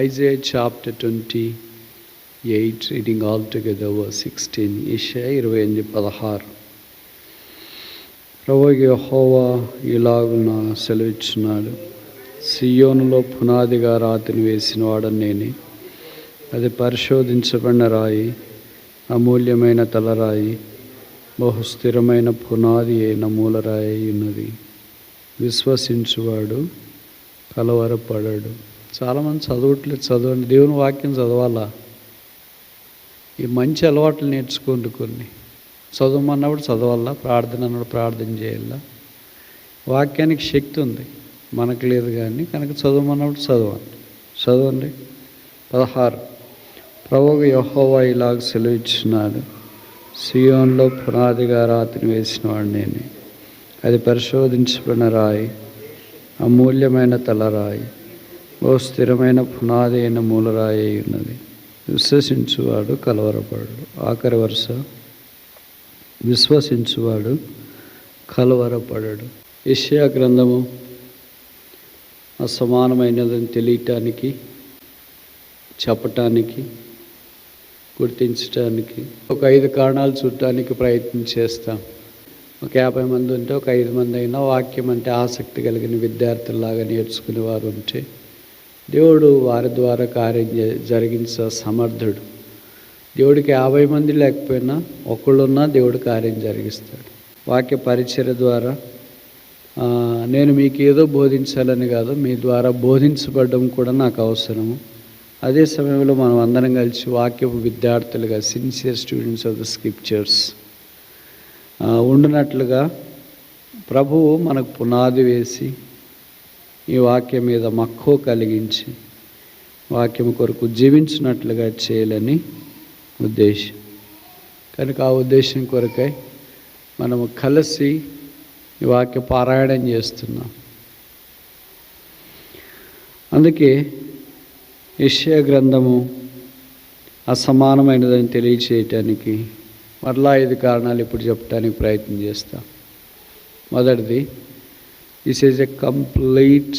Isaiah chapter 28, reading all together verse 16. Isaiah 28:16. ప్రభువైన యెహోవా ఇలాగున సెలవిచ్చున్నాడు, సియోనులో పునాదిగా రాతిని వేసిన వాడని నేనే. అది పరిశోధించబడిన రాయి, అమూల్యమైన తలరాయి, బహుస్థిరమైన పునాది అయిన మూలరాయి ఉన్నది. విశ్వసించువాడు కలవరపడడు. చాలామంది చదవట్లేదు. చదవండి, దేవుని వాక్యం చదవాలా. ఈ మంచి అలవాట్లు నేర్చుకోండి. కొన్ని చదవమన్నప్పుడు చదవాలా, ప్రార్థన అన్నప్పుడు ప్రార్థన చేయాలా. వాక్యానికి శక్తి ఉంది, మనకు లేదు కానీ కనుక చదవమన్నప్పుడు చదవండి. 16. ప్రభువు యెహోవా ఇలాగ సెలవిచ్చున్నాడు, సియోనులో పునాదిగా రాతిని వేసిన వాడు నేనే. అది పరిశోధించబడిన రాయి, అమూల్యమైన తలరాయి, ఓ స్థిరమైన పునాది అయిన మూలరాయి అయి ఉన్నది. విశ్వసించువాడు కలవరపడడు. ఆఖరి వరుస, విశ్వసించువాడు కలవరపడడు. యెషయా గ్రంథము అసమానమైనదని తెలియటానికి, చెప్పటానికి, గుర్తించటానికి ఒక 5 కారణాలు చూడటానికి ప్రయత్నం చేస్తాం. ఒక 50 మంది ఉంటే ఒక 5 మంది అయినా వాక్యం అంటే ఆసక్తి కలిగిన విద్యార్థుల్లాగా నేర్చుకునేవారు ఉంటే దేవుడు వారి ద్వారా కార్యం జరిగించే సమర్థుడు. దేవుడికి 50 మంది లేకపోయినా ఒకళ్ళున్నా దేవుడు కార్యం జరిగిస్తాడు. వాక్య పరిచర్య ద్వారా నేను మీకు ఏదో బోధించాలని కాదు, మీ ద్వారా బోధించబడడం కూడా నాకు అవసరము. అదే సమయంలో మనం అందరం కలిసి వాక్యపు విద్యార్థులుగా, sincere students of the scriptures ఉండినట్లుగా ప్రభువు మనకు పునాది వేసి ఈ వాక్యం మీద మక్కువ కలిగించి వాక్యం కొరకు జీవించినట్లుగా చేయాలని ఉద్దేశం. కనుక ఆ ఉద్దేశం కొరకై మనము కలిసి ఈ వాక్య పారాయణం చేస్తున్నాం. అందుకే యెషయా గ్రంథము అసమానమైనదని తెలియచేయటానికి మరలా 5 కారణాలు ఇప్పుడు చెప్పడానికి ప్రయత్నం చేస్తాం. మొదటిది, this is a complete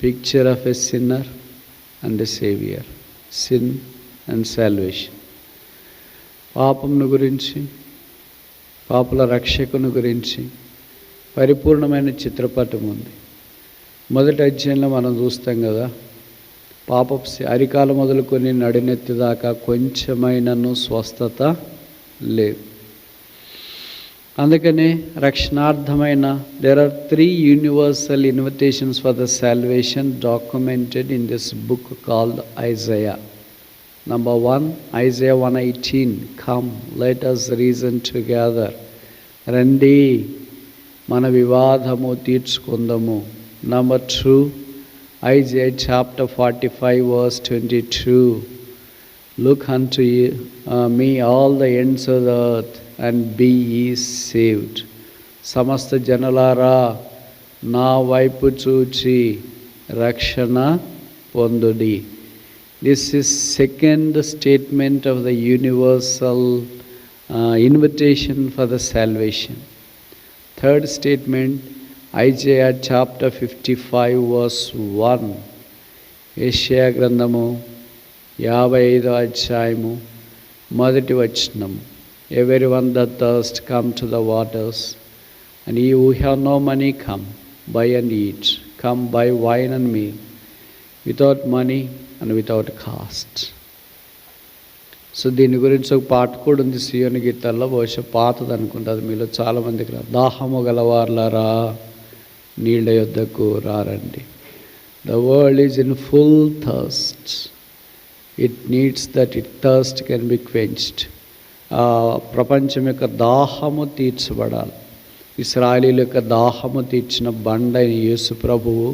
picture of a sinner and a saviour. Sin and salvation. పాపమును గురించి, పాపుల రక్షకుని గురించి పరిపూర్ణమైన చిత్రపటం ఉంది. మొదటి అధ్యాయంలో మనం చూస్తాం కదా, పాపపు అరికాలు మొదలుకొని నడినెత్తి దాకా కొంచెమైనను స్వస్థత లేదు. అందుకనే రక్షణార్థమైన there are 3 universal invitations for the salvation documented in this book called Isaiah. Number 1, Isaiah 1:18, come, let us reason together. రండి, మన వివాదము తీర్చుకుందాము. Number 2, Isaiah chapter 45 verse 22, look unto me all the ends of the earth and be ye saved. సమస్త జనులారా నా వైపు చూచి రక్షణ పొందుడి. This is second statement of the universal invitation for the salvation. Third statement, Isaiah chapter 55 verse 1. యెషయా గ్రంథము 55వ అధ్యాయము మొదటి వచనము. Everyone that thirst come to the waters, and ye who have no money come, buy and eat. Come buy wine and meal, without money and without cost. So దీని గురించి ఒక పాట కూడా ఉంది సియోను గీతాల్లో, బహుశా పాతది అనుకుంటుంది మీలో చాలామందికి. దాహము గలవార్లారా నీళ్ళ యొద్దకు రారండి. The world is in full thirst. It needs that it thirst can be quenched. ప్రపంచం యొక్క దాహము తీర్చబడాలి. ఇశ్రాయేలీయుల యొక్క దాహము తీర్చిన బండ అయిన యేసు ప్రభువు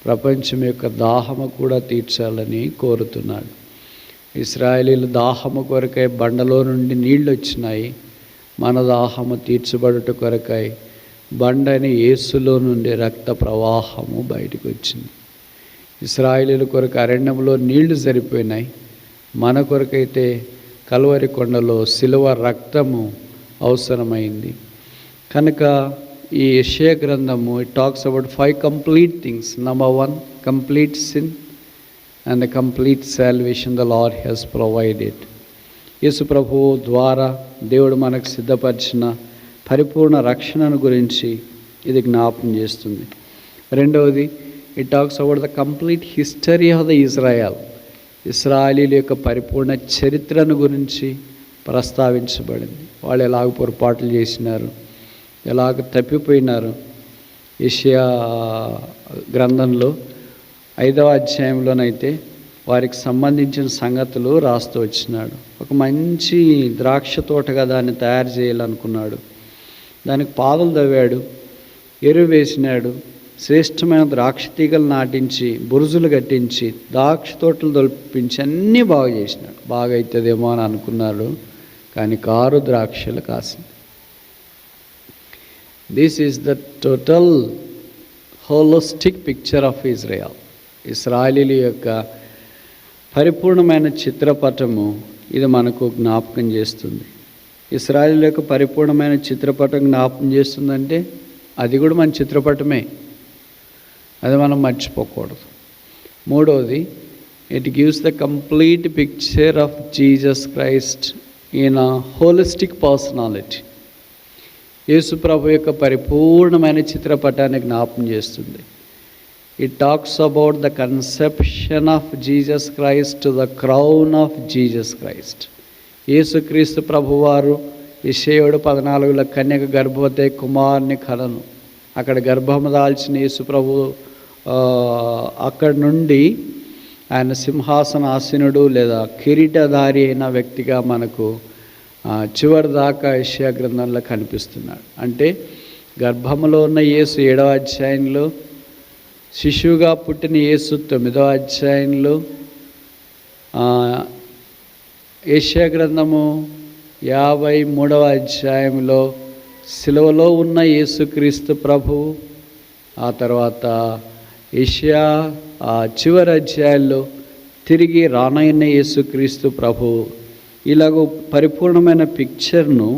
ప్రపంచం యొక్క దాహము కూడా తీర్చాలని కోరుతున్నాడు. ఇశ్రాయేలీయుల దాహము కొరకై బండలో నుండి నీళ్ళు వచ్చినాయి. మన దాహము తీర్చబడుట కొరకై బండని యేసులో నుండి రక్త ప్రవాహము బయటకు వచ్చింది. ఇశ్రాయేలీయుల కొరకు అరణ్యంలో నీళ్లు సరిపోయినాయి. మన కొరకైతే కల్వరి కొండలో శిలువ రక్తము అవసరమైంది. కనుక ఈ యెషయా గ్రంథము it talks about 5 complete things. Number 1, complete sin and the complete salvation the Lord has provided. యేసు ప్రభువు ద్వారా దేవుడు మనకు సిద్ధపరిచిన పరిపూర్ణ రక్షణను గురించి ఇది జ్ఞాపకం చేస్తుంది. రెండవది, it talks about the complete history of the Israel. ఇశ్రాయేలీల యొక్క పరిపూర్ణ చరిత్రను గురించి ప్రస్తావించబడింది. వాళ్ళు ఎలాగ పొరపాట్లు చేసినారు, ఎలాగ తప్పిపోయినారు. యెషయా గ్రంథంలో 5వ అధ్యాయంలోనైతే వారికి సంబంధించిన సంగతులు రాస్తూ వచ్చినాడు. ఒక మంచి ద్రాక్ష తోటగా దాన్ని తయారు చేయాలనుకున్నాడు. దానికి పాదులు తవ్వాడు, ఎరువు వేసినాడు, శ్రేష్టమైన ద్రాక్ష తీగలు నాటించి, బురుజులు కట్టించి, ద్రాక్ష తోటలు దొల్పించి అన్నీ బాగా చేసినాడు. బాగా అవుతుందేమో అని అనుకున్నాడు, కానీ కారు ద్రాక్షలు కాసింది. This is the total holistic picture of Israel. ఇశ్రాయేలీల యొక్క పరిపూర్ణమైన చిత్రపటము ఇది మనకు జ్ఞాపకం చేస్తుంది. ఇశ్రాయేలీల యొక్క పరిపూర్ణమైన చిత్రపటం జ్ఞాపకం చేస్తుందంటే అది కూడా మన చిత్రపటమే, అది మనం మర్చిపోకూడదు. మూడవది, it gives the complete picture of Jesus Christ in a holistic personality. యేసు ప్రభు యొక్క పరిపూర్ణమైన చిత్రపటాన్ని జ్ఞాపకం చేస్తుంది. It talks about the conception of Jesus Christ to the crown of Jesus Christ. యేసుక్రీస్తు ప్రభువారు యెషయా 14 కన్యక గర్భవతి కుమారుని కనను. అక్కడ గర్భము దాల్చిన యేసు ప్రభు అక్కడి నుండి ఆయన సింహాసనాసీనుడు లేదా కిరీటధారి అయిన వ్యక్తిగా మనకు చివరి దాకా యెషయా గ్రంథంలో కనిపిస్తున్నాడు. అంటే గర్భములో ఉన్న యేసు 7వ అధ్యాయంలో, శిశువుగా పుట్టిన యేసు 9వ అధ్యాయంలో, యెషయా గ్రంథము 53వ అధ్యాయంలో సిలువలో ఉన్న యేసుక్రీస్తు ప్రభువు, ఆ తర్వాత యెషయా చివరి అధ్యాయాల్లో తిరిగి రానైన యేసుక్రీస్తు ప్రభువు. ఇలాగ పరిపూర్ణమైన పిక్చర్ను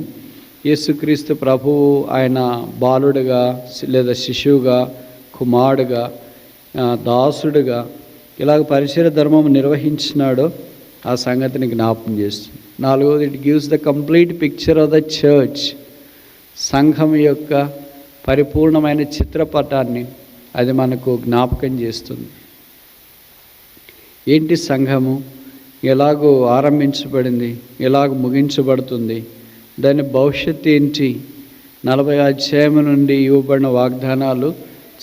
యేసుక్రీస్తు ప్రభువు ఆయన బాలుడుగా లేదా శిశువుగా, కుమారుడుగా, దాసుడుగా ఇలాగ పరిచర్య ధర్మం నిర్వహించినాడో ఆ సంగతిని జ్ఞాపకం చేస్తుంది. నాలుగవది, it gives the complete picture of the church. సంఘం యొక్క పరిపూర్ణమైన చిత్రపటాన్ని అది మనకు జ్ఞాపకం చేస్తుంది. ఏంటి సంఘము, ఎలాగో ఆరంభించబడింది, ఎలాగ ముగించబడుతుంది, దాని భవిష్యత్తు ఏంటి? 40 అధ్యాయం నుండి ఇవ్వబడిన వాగ్దానాలు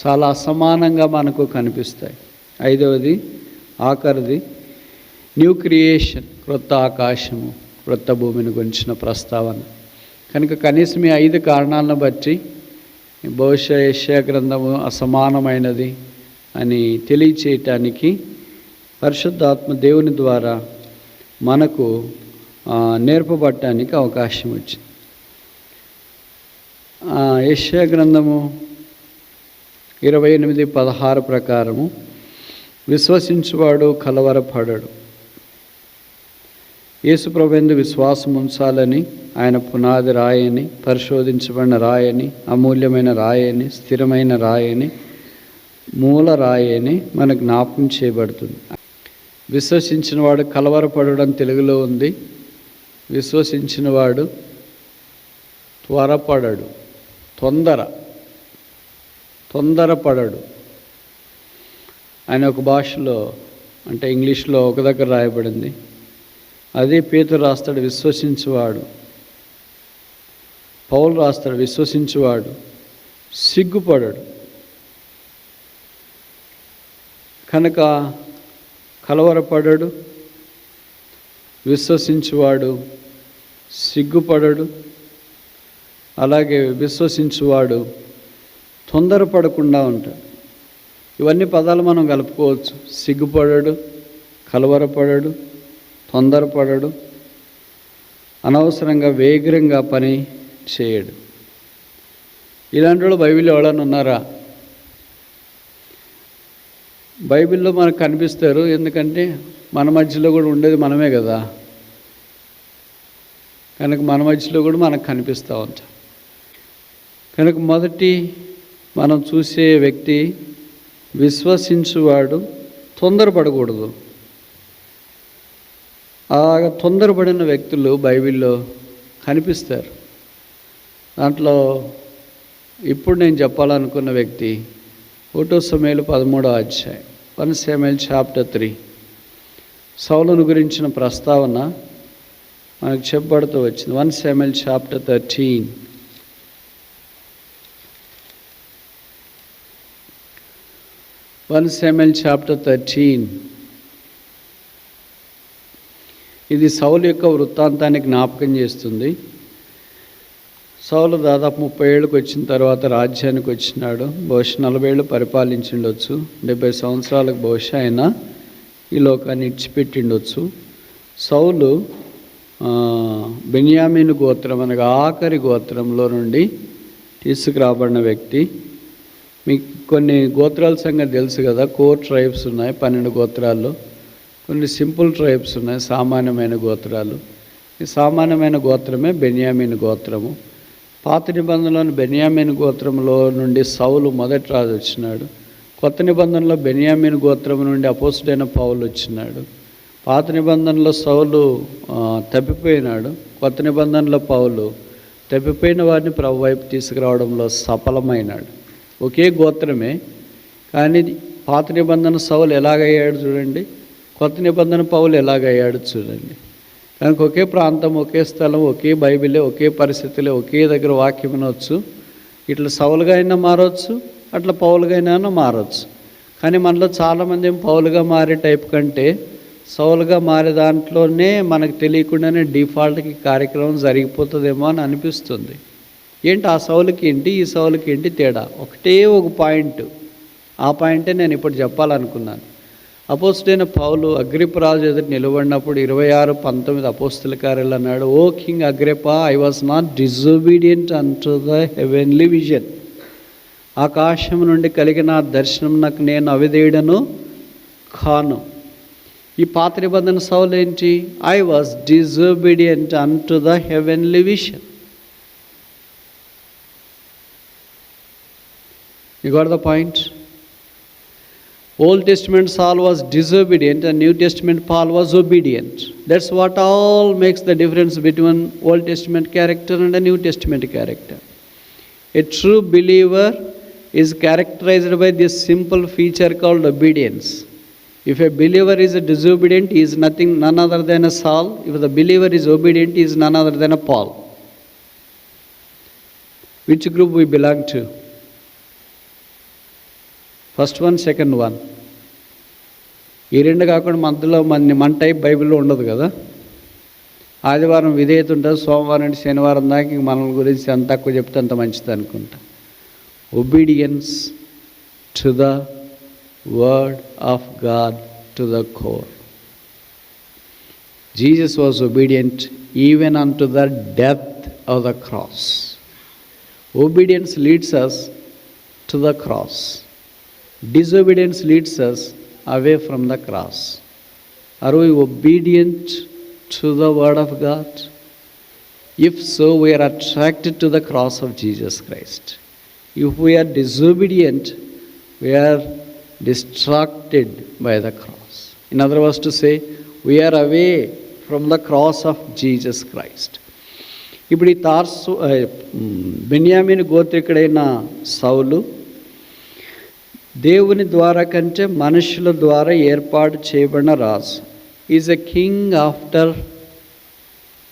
చాలా అసమానంగా మనకు కనిపిస్తాయి. ఐదవది, ఆఖరిది, న్యూ క్రియేషన్, క్రొత్త ఆకాశము, క్రొత్త భూమిని గురించిన ప్రస్తావన. కనుక కనీసం ఈ 5 కారణాలను బట్టి బహుశా యెషయా గ్రంథము అసమానమైనది అని తెలియచేయటానికి పరిశుద్ధాత్మ దేవుని ద్వారా మనకు నేర్పబడటానికి అవకాశం వచ్చింది. యెషయా గ్రంథము 28:16 ప్రకారము, విశ్వసించువాడు కలవరపడడు. యేసు ప్రభువునందు విశ్వాసం ఉంచాలని, ఆయన పునాది రాయని, పరిశోధించబడిన రాయని, అమూల్యమైన రాయని, స్థిరమైన రాయని, మూల రాయని మనకు జ్ఞాపకం చేయబడుతుంది. విశ్వసించిన వాడు కలవరపడడం తెలుగులో ఉంది. విశ్వసించిన వాడు త్వరపడడు, తొందరపడడు అని ఒక భాషలో, అంటే ఇంగ్లీష్లో ఒక దగ్గర రాయబడింది. అదే పేతురు రాస్తాడు, విశ్వసించువాడు. పౌలు రాస్తాడు, విశ్వసించువాడు సిగ్గుపడడు. కనుక కలవరపడడు, విశ్వసించువాడు సిగ్గుపడడు, అలాగే విశ్వసించువాడు తొందరపడకుండా ఉంటాడు. ఇవన్నీ పదాలు మనం కలుపుకోవచ్చు. సిగ్గుపడడు, కలవరపడడు, తొందరపడడు, అనవసరంగా వేగంగా పని చేయడు. ఇలాంటి వాళ్ళు బైబిల్లో ఎవరైనా ఉన్నారా? బైబిల్లో మనకు కనిపిస్తారు. ఎందుకంటే మన మధ్యలో కూడా ఉండేది మనమే కదా, కనుక మన మధ్యలో కూడా మనకు కనిపిస్తూ ఉంటాం. కనుక మొదటి మనం చూసే వ్యక్తి, విశ్వసించువాడు తొందరపడకూడదు. ఆ తొందరపడిన వ్యక్తులు బైబిల్లో కనిపిస్తారు. దాంట్లో ఇప్పుడు నేను చెప్పాలనుకున్న వ్యక్తి 1 సమూయేలు 13వ అధ్యాయం, 1 Samuel chapter 3. సౌలును గురించిన ప్రస్తావన మనకు చెప్పబడుతూ వచ్చింది. 1 Samuel chapter 13. 1 Samuel chapter 13. ఇది సౌలు యొక్క వృత్తాంతాన్ని జ్ఞాపకం చేస్తుంది. సౌలు దాదాపు 30 ఏళ్ళకి వచ్చిన తర్వాత రాజ్యానికి వచ్చినాడు. బహుశా 40 ఏళ్ళు పరిపాలించిండొచ్చు. 70 సంవత్సరాలకు బహుశా ఆయన ఈ లోకాన్ని ఇడిచిపెట్టిండొచ్చు. సౌలు బెన్యామీను గోత్రం అనగా ఆఖరి గోత్రంలో నుండి తీసుకురాబడిన వ్యక్తి. మీకు కొన్ని గోత్రాల సంగతి తెలుసు కదా. కోర్ ట్రైబ్స్ ఉన్నాయి 12 గోత్రాల్లో. కొన్ని సింపుల్ ట్రైబ్స్ ఉన్నాయి, సామాన్యమైన గోత్రాలు. ఈ సామాన్యమైన గోత్రమే బెన్యామీను గోత్రము. పాత నిబంధనలోని బెన్యామీను గోత్రంలో నుండి సౌలు మొదటి రాజు వచ్చినాడు. కొత్త నిబంధనలో బెన్యామీను గోత్రం నుండి అపోస్తుడైన పౌలు వచ్చినాడు. పాత నిబంధనలో సౌలు తప్పిపోయినాడు. కొత్త నిబంధనలో పౌలు తప్పిపోయిన వారిని ప్రభు వైపు తీసుకురావడంలో సఫలమైనాడు. ఒకే గోత్రమే, కానీ పాత నిబంధన సౌలు ఎలాగయ్యాడు చూడండి, కొత్త నిబంధన పౌలు ఎలాగయ్యాడు చూడండి. కనుక ఒకే ప్రాంతం, ఒకే స్థలం, ఒకే బైబిలే, ఒకే పరిస్థితులే, ఒకే దగ్గర వాక్యం వినవచ్చు. ఇట్లా సౌలుగా అయినా మారవచ్చు, అట్లా పౌలుగా అయినా మారవచ్చు. కానీ మనలో చాలామంది పౌలుగా మారే టైప్ కంటే సౌలుగా మారే దాంట్లోనే మనకు తెలియకుండానే డిఫాల్ట్కి కార్యక్రమం జరిగిపోతుందేమో అని అనిపిస్తుంది. ఏంటి ఆ సౌలుకి ఏంటి, ఈ సౌలుకి ఏంటి తేడా? ఒకటే ఒక పాయింట్. ఆ పాయింటే నేను ఇప్పుడు చెప్పాలనుకున్నాను. అపోస్తుడైన పౌలు అగ్రిప్పరాజు ఎదురు నిలబడినప్పుడు 26:19 అపోస్తుల కార్యాలు అన్నాడు, ఓ king Agrippa, I was not disobedient unto the heavenly vision. ఆకాశం నుండి కలిగిన దర్శనం నాకు నేను అవిధేయుడను కాను. ఈ పాత నిబంధన సౌలు ఏంటి? I was disobedient unto the heavenly vision. You got the point? Old Testament Saul was disobedient and New Testament Paul was obedient. That's what all makes the difference between Old Testament character and a New Testament character. A true believer is characterized by this simple feature called obedience. If a believer is disobedient, he is none other than a Saul. If the believer is obedient, he is none other than a Paul. Which group we belong to? First one, second one. ఈ రెండు కాకుండా మధ్యలో మన type బైబిల్లో ఉండదు కదా. ఆదివారం విధేయత ఉంటుంది, సోమవారం నుండి శనివారం దాకా ఇంక మన గురించి ఎంత తక్కువ చెప్తే అంత మంచిది అనుకుంటా. Obedience to the word of God to the core. Jesus was obedient even unto the death of the cross. Obedience leads us to the cross. Disobedience leads us away from the cross. Are we obedient to the word of God? If so, we are attracted to the cross of Jesus Christ. If we are disobedient, we are distracted by the cross. In other words to say, we are away from the cross of Jesus Christ. ఇప్పుడు ఈ బెన్యామీను గోత్రికుడైన సౌలు దేవుని ద్వారా కంటే మనుషుల ద్వారా ఏర్పాటు చేయబడిన రాజు. Is a king after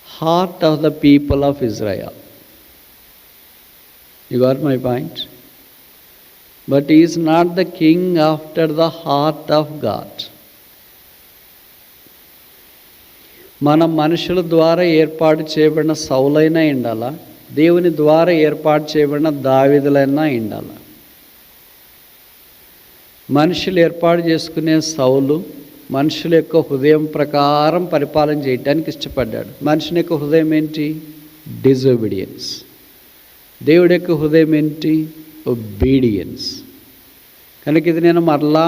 heart of the people of Israel. You got my point? But is not the king after the heart of God. మనం మనుషుల ద్వారా ఏర్పాటు చేయబడిన సౌలైనా ఉండాలా, దేవుని ద్వారా ఏర్పాటు చేయబడిన దావీదులైనా ఉండాలా. మనుషులు ఏర్పాటు చేసుకునే సౌలు మనుషుల యొక్క హృదయం ప్రకారం పరిపాలన చేయడానికి ఇష్టపడ్డాడు. మనుషుని యొక్క హృదయం ఏంటి? డిజోబీడియన్స్. దేవుడి యొక్క హృదయం ఏంటి? ఒబీడియన్స్. కనుక ఇది నేను మరలా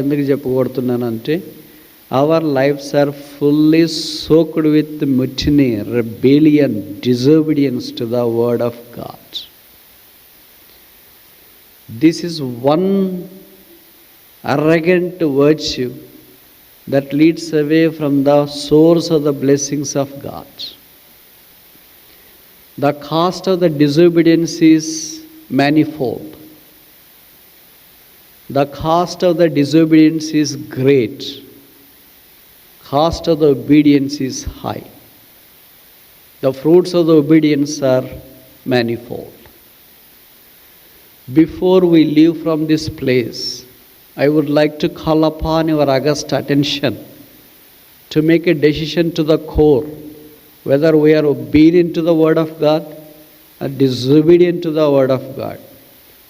ఎందుకు చెప్పకూడుతున్నానంటే, our lives are fully soaked with mutiny, rebellion, disobedience to the word of God. This is one arrogant virtue that leads away from the source of the blessings of God. The cost of the disobedience is manifold. The cost of the disobedience is great. Cost of the obedience is high. The fruits of the obedience are manifold. Before we leave from this place, I would like to call upon your august attention to make a decision to the core whether we are obedient to the word of God or disobedient to the word of God.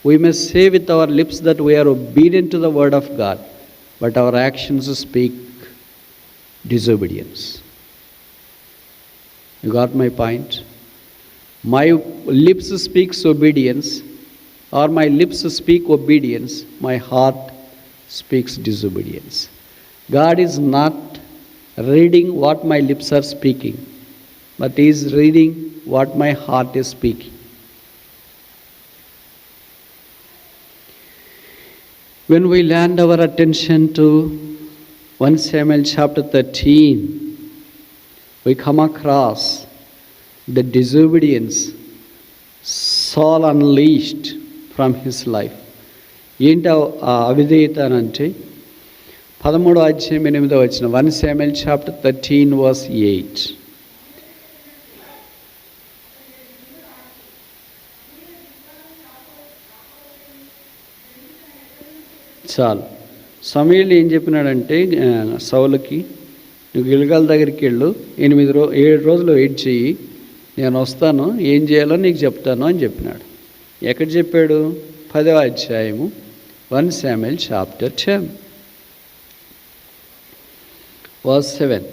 We may say with our lips that we are obedient to the word of God, but our actions speak disobedience. You got my point? My lips speaks obedience, or my lips speak obedience, my heart speaks disobedience. God is not reading what my lips are speaking, but He is reading what my heart is speaking. When we land our attention to 1 Samuel chapter 13, we come across the disobedience Saul unleashed from his life. ఏంటి అవిధేయత అని అంటే 13వ అధ్యాయం 8వ వచనం, 1 Samuel chapter 13 verse 8. చాలు. సమూయేలు ఏం చెప్పినాడంటే సౌలుకి, నువ్వు గిల్గాల్ దగ్గరికి వెళ్ళు, 7 రోజులు వెయిట్ చెయ్యి, నేను వస్తాను, ఏం చేయాలో నీకు చెప్తాను అని చెప్పినాడు. ఎక్కడ చెప్పాడు? 10వ అధ్యాయము 1 Samuel chapter 10 verse 7.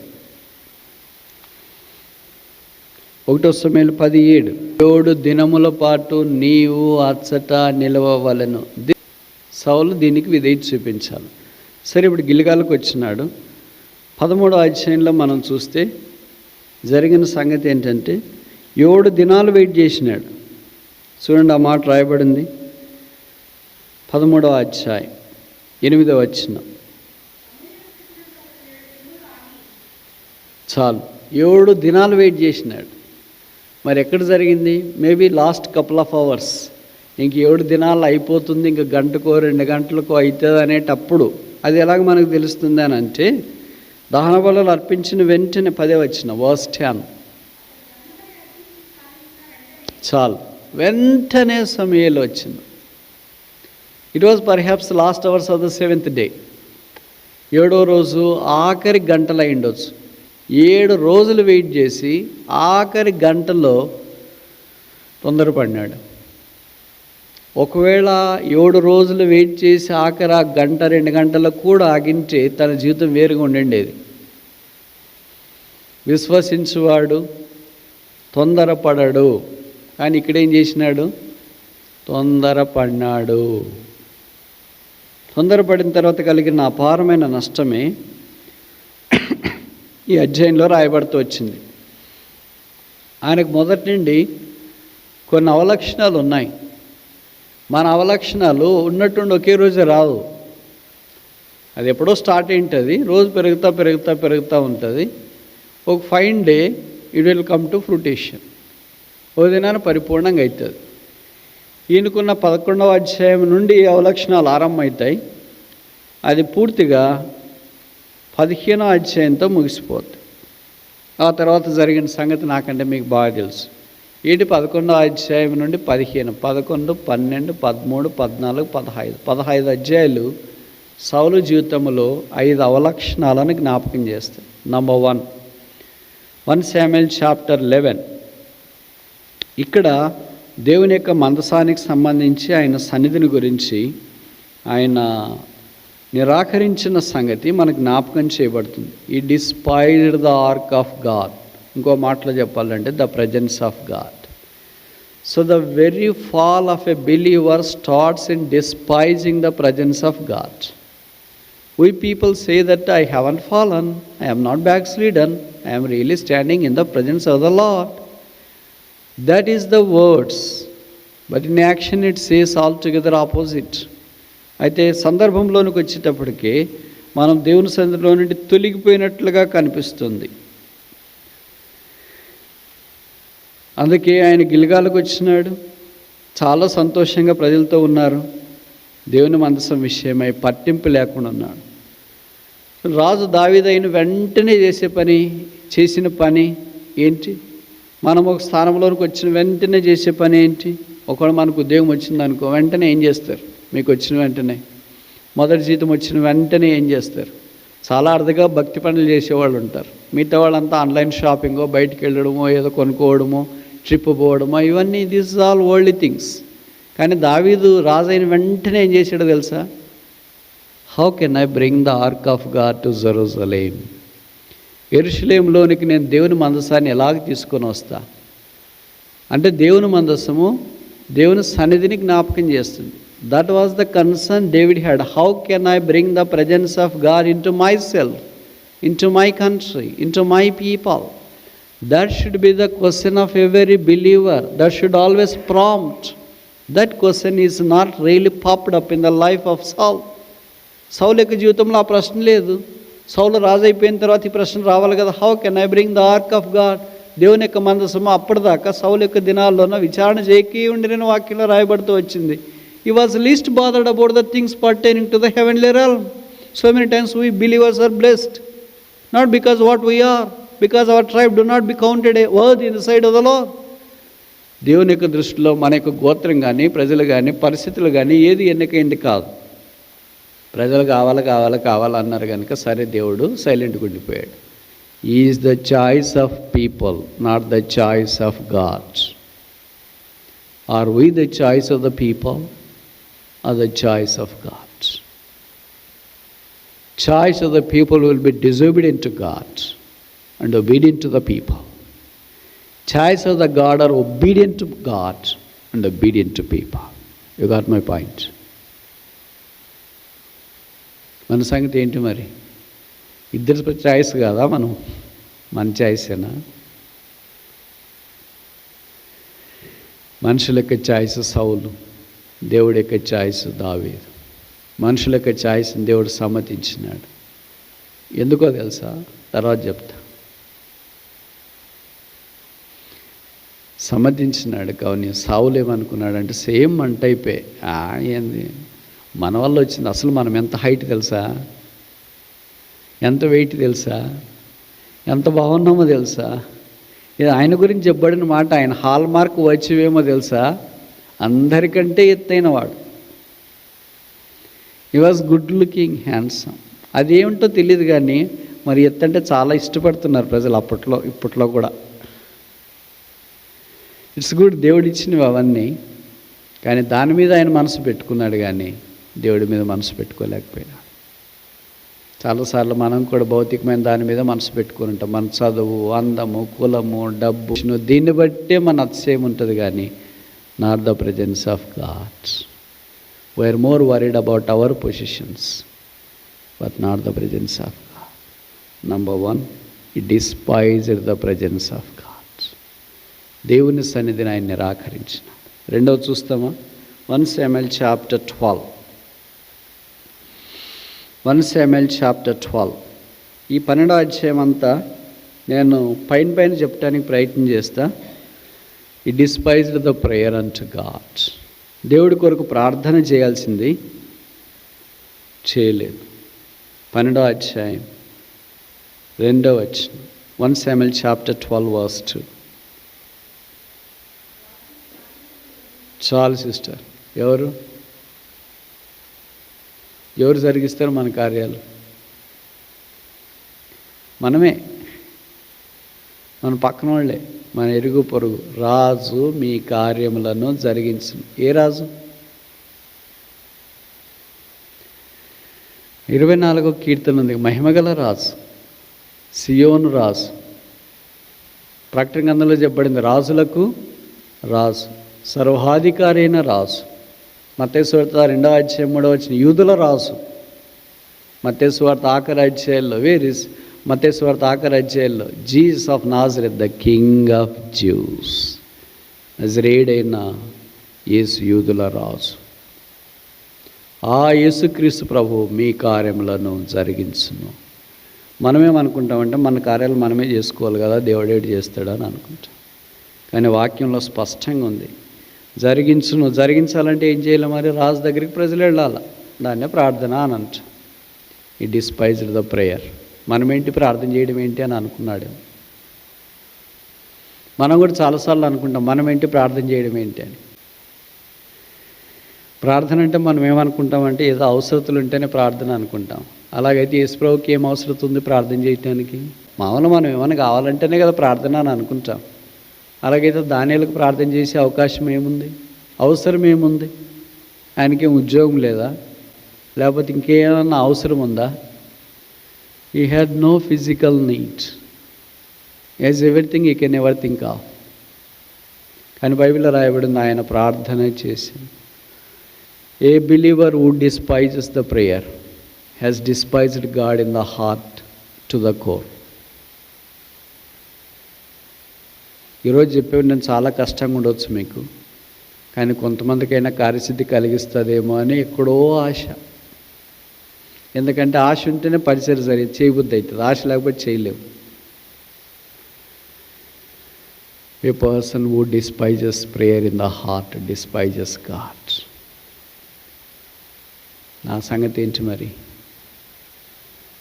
1 Samuel 17. 7 దినముల పాటు నీవు అచ్చట నిలవవలెను. సౌలు దీనికి విధేయత చూపించాలి. సరే, ఇప్పుడు గిల్గాలకు వచ్చినాడు. 13వ అధ్యాయంలో మనం చూస్తే జరిగిన సంగతి ఏంటంటే 7 దినాలు వెయిట్ చేసినాడు. చూడండి, ఆ మాట రాయబడింది 13వ అధ్యాయం 8వ వచనం. చాలు, 7 దినాలు వెయిట్ చేసినాడు. మరి ఎక్కడ జరిగింది? Maybe last couple of hours. ఇంక 7 దినాలు అయిపోతుంది, ఇంక గంటకో 2 గంటలకో అవుతుంది అనేటప్పుడు అది ఎలాగ మనకు తెలుస్తుంది అని అంటే, దహన బలులు అర్పించిన వెంటనే 10వ వచనం verse 10. చాలు, వెంటనే సమూయేలు వచ్చింది. It was perhaps last hours of the 7th day. 7వ రోజు ఆఖరి గంటలు అయి ఉండొచ్చు. 7 రోజులు వెయిట్ చేసి ఆఖరి గంటలో తొందరపడినాడు. ఒకవేళ 7 రోజులు వెయిట్ చేసి ఆఖరి గంట 2 గంటలకు కూడా ఆగింటే తన జీవితం వేరుగా ఉండండేది. విశ్వసించువాడు తొందరపడడు, కానీ ఇక్కడేం చేసినాడు? తొందరపడినాడు. తొందరపడిన తర్వాత కలిగిన అపారమైన నష్టమే ఈ అధ్యాయంలో రాయబడుతూ వచ్చింది. ఆయనకు మొదటి నుండి కొన్ని అవలక్షణాలు ఉన్నాయి. మన అవలక్షణాలు ఉన్నట్టుండి ఒకే రోజు రావు. అది ఎప్పుడో స్టార్ట్ అయింటుంది, రోజు పెరుగుతూ ఉంటుంది. ఒక fine day it will come to fruition. ఓ దినాన పరిపూర్ణంగా అవుతుంది. ఈయనకున్న 11వ అధ్యాయం నుండి అవలక్షణాలు ఆరంభమవుతాయి. అది పూర్తిగా 15వ అధ్యాయంతో ముగిసిపోతుంది. ఆ తర్వాత జరిగిన సంగతి నాకంటే మీకు బాగా తెలుసు. ఏంటి? 11వ అధ్యాయం నుండి 15, 11, 12, 13, 14, 15 అధ్యాయాలు సౌలు జీవితంలో 5 అవలక్షణాలను జ్ఞాపకం చేస్తాయి. Number 1 Samuel chapter 11. ఇక్కడ దేవుని యొక్క మందసానికి సంబంధించి ఆయన సన్నిధిని గురించి ఆయన నిరాకరించిన సంగతి మనకు జ్ఞాపకం చేయబడుతుంది. ఈ despised the ark of God. ఇంకో మాటలో చెప్పాలంటే the presence of God. So the very fall of a believer starts in despising the presence of God. We people say that I haven't fallen, I am not backslidden, I am really standing in the presence of the Lord. That is the words, but in action it says altogether opposite. అయితే సందర్భంలోనికి వచ్చేటప్పటికి మనం దేవుని సన్నిధిలో నుండి తొలగిపోయినట్లుగా కనిపిస్తుంది. అందుకే ఆయన గిల్గాలకు వచ్చినాడు. చాలా సంతోషంగా ప్రజలతో ఉన్నారు. దేవుని మందసం విషయమై పట్టింపు లేకుండా ఉన్నాడు. రాజు దావీదు అయిన వెంటనే చేసిన పని ఏంటి? మనం ఒక స్థానంలోనికి వచ్చిన వెంటనే చేసే పని ఏంటి? ఒకవేళ మనకు ఉద్యోగం వచ్చిందనుకో, వెంటనే ఏం చేస్తారు? మీకు వచ్చిన వెంటనే మొదటి జీతం వచ్చిన వెంటనే ఏం చేస్తారు? చాలా అరుదుగా భక్తి పనులు చేసేవాళ్ళు ఉంటారు. మిగతా వాళ్ళంతా ఆన్లైన్ షాపింగో, బయటికి వెళ్ళడమో, ఏదో కొనుక్కోవడమో, ట్రిప్ పోవడమో, ఇవన్నీ this is all worldly things. కానీ దావీదు రాజు అయిన వెంటనే ఏం చేశాడో తెలుసా? How can I bring the ark of God to Jerusalem? యెరూషలేములోనికి నేను దేవుని మందసాన్ని ఎలాగ తీసుకొని వస్తా అంటే, దేవుని మందసము దేవుని సన్నిధిని జ్ఞాపకం చేస్తుంది. That was the concern David had. How can I bring the presence of God in to my self, in to my country, in to my people? That should be the question of every believer. That should always prompt. That question is not really popped up in the life of Saul. సౌలు యొక్క జీవితంలో ఆ ప్రశ్న లేదు. సౌలు రాజు అయిపోయిన తర్వాత ఈ ప్రశ్న రావాలి కదా, how can I bring the ark of God? దేవుని యొక్క మందసము అప్పటిదాకా సౌలు యొక్క దినాల్లోన విచారణ చేయకే ఉండిన వాక్యంలో రాయబడుతూ వచ్చింది. He was least bothered about the things pertaining to the heavenly realm. So many times we believers are blessed, not because what we are, because our tribe do not be counted a word in the sight of the Lord. దేవుని యొక్క దృష్టిలో మన యొక్క గోత్రం కానీ, ప్రజలు కానీ, పరిస్థితులు కానీ ఏది ఎన్నికైంది కాదు. ప్రజలు కావాలి అన్నారు కనుక సరే దేవుడు సైలెంట్గా ఉండిపోయాడు. Is the choice of people, not the choice of God. Are we the choice of the people or the choice of God? Choice of the people will be disobedient to God and obedient to the people. Choice of the God are obedient to God and obedient to people. You got my point? మన సంగతి ఏంటి మరి? ఇద్దరి choice కాదా మనం? మన చాయిసేనా? మనుషుల యొక్క చాయిస్ సౌలు, దేవుడి యొక్క చాయిస్ దావీదు. మనుషుల యొక్క చాయిస్ని దేవుడు సమ్మతించినాడు. ఎందుకో తెలుసా? తర్వాత చెప్తా. సమ్మతించినాడు. కానీ సౌలు ఏమనుకున్నాడంటే సేమ్ మన టైపే. ఏంది మన వల్ల వచ్చింది? అసలు మనం ఎంత హైట్ తెలుసా? ఎంత వెయిట్ తెలుసా? ఎంత బాగున్నామో తెలుసా? ఇది ఆయన గురించి చెప్పబడిన మాట. ఆయన హాల్ మార్క్ వచ్చేవేమో తెలుసా? అందరికంటే ఎత్తైన వాడు. He was good looking, handsome. అదేమిటో తెలియదు కానీ మరి ఎత్తంటే చాలా ఇష్టపడుతున్నారు ప్రజలు అప్పట్లో, ఇప్పట్లో కూడా. ఇట్స్ గుడ్, దేవుడు ఇచ్చినవి అవన్నీ. కానీ దాని మీద ఆయన మనసు పెట్టుకున్నాడు, కానీ దేవుడి మీద మనసు పెట్టుకోలేకపోయినాడు. చాలాసార్లు మనం కూడా భౌతికమైన దాని మీద మనసు పెట్టుకుని ఉంటాం. మన చదువు, అందము, కులము, డబ్బు, దీన్ని బట్టే మన అతిశయం ఉంటుంది, కానీ not the presence of God. We are more worried about our positions, but not the presence of God. Number one, he despised the presence of God. దేవుని సన్నిధిని ఆయన నిరాకరించినాడు. రెండవది చూస్తామా? 1 Samuel chapter 12. 1 Samuel chapter 12. ఈ 12వ అధ్యాయం అంతా నేను పైన చెప్పడానికి ప్రయత్నం చేస్తా. He despised the prayer unto God. దేవుడి కొరకు ప్రార్థన చేయాల్సింది చేయలేదు. 12వ అధ్యాయం 2వ వచనం. 1 Samuel chapter 12 verse 2. చాలు సిస్టర్. ఎవరు జరిగిస్తారు మన కార్యాలు? మనమే, మన పక్కన వాళ్ళే, మన ఎరుగు పొరుగు. రాజు మీ కార్యములను జరిగించు. ఏ రాజు? 24వ కీర్తన ఉంది, మహిమగల రాజు, సియోను రాజు. ప్రకటన గ్రంథంలో చెప్పబడింది రాజులకు రాజు, సర్వాధికారి అయిన రాజు. మత్తయి సువార్త 2వ అధ్యాయం 3వ వచనం యూదుల రాజు. మత్తయి సువార్త ఆఖరి అధ్యాయంలో మత్తయి సువార్త ఆఖరి అధ్యాయంలో Jesus of Nazareth, the king of juice. నజరేయుడైన యేసు యూదుల రాజు. ఆ యేసుక్రీస్తు ప్రభువు మీ కార్యములను జరిగించును. మనమేమనుకుంటామంటే మన కార్యాలు మనమే చేసుకోవాలి కదా, దేవుడేటి చేస్తాడని అనుకుంటాం. కానీ వాక్యంలో స్పష్టంగా ఉంది, జరిగించును. జరిగించాలంటే ఏం చేయాలి మరి? రాజు దగ్గరికి ప్రజలు వెళ్ళాలి, దాన్నే ప్రార్థన అని అంటాం. ఈ డిస్పైజ్డ్ ద ప్రేయర్. మనమేంటి ప్రార్థన చేయడం ఏంటి అని అనుకున్నాడు. మనం కూడా చాలాసార్లు అనుకుంటాం, మనమేంటి ప్రార్థన చేయడం ఏంటి అని. ప్రార్థన అంటే మనం ఏమనుకుంటామంటే ఏదో అవసరతలు ఉంటేనే ప్రార్థన అనుకుంటాం. అలాగైతే యేసుప్రభుకి ఏం అవసరం ఉంది ప్రార్థన చేయటానికి? మామూలు మనం ఏమైనా కావాలంటేనే కదా ప్రార్థన అని అనుకుంటాం. అలాగైతే దానియేలుకు ప్రార్థన చేసే అవకాశం ఏముంది, అవసరం ఏముంది? ఆయనకేం ఉద్యోగం లేదా, లేకపోతే ఇంకేమన్నా అవసరం ఉందా? He had no physical need, as everything he can ever think of. కానీ బైబిల్లో రాయబడింది, ఆయన ప్రార్థన చేసింది. A believer who despises the prayer has despised God in the heart to the core. ఈరోజు చెప్పేవి నేను చాలా కష్టంగా ఉండవచ్చు మీకు, కానీ కొంతమందికైనా కార్యసిద్ధి కలిగిస్తుందేమో అని ఎక్కడో ఆశ. ఎందుకంటే ఆశ ఉంటేనే పరిచయం చేయబుద్ధి అవుతుంది, ఆశ లేకపోతే చేయలేవు. ఏ person who despises prayer in the heart despises God. నా సంగతి ఏంటి మరి?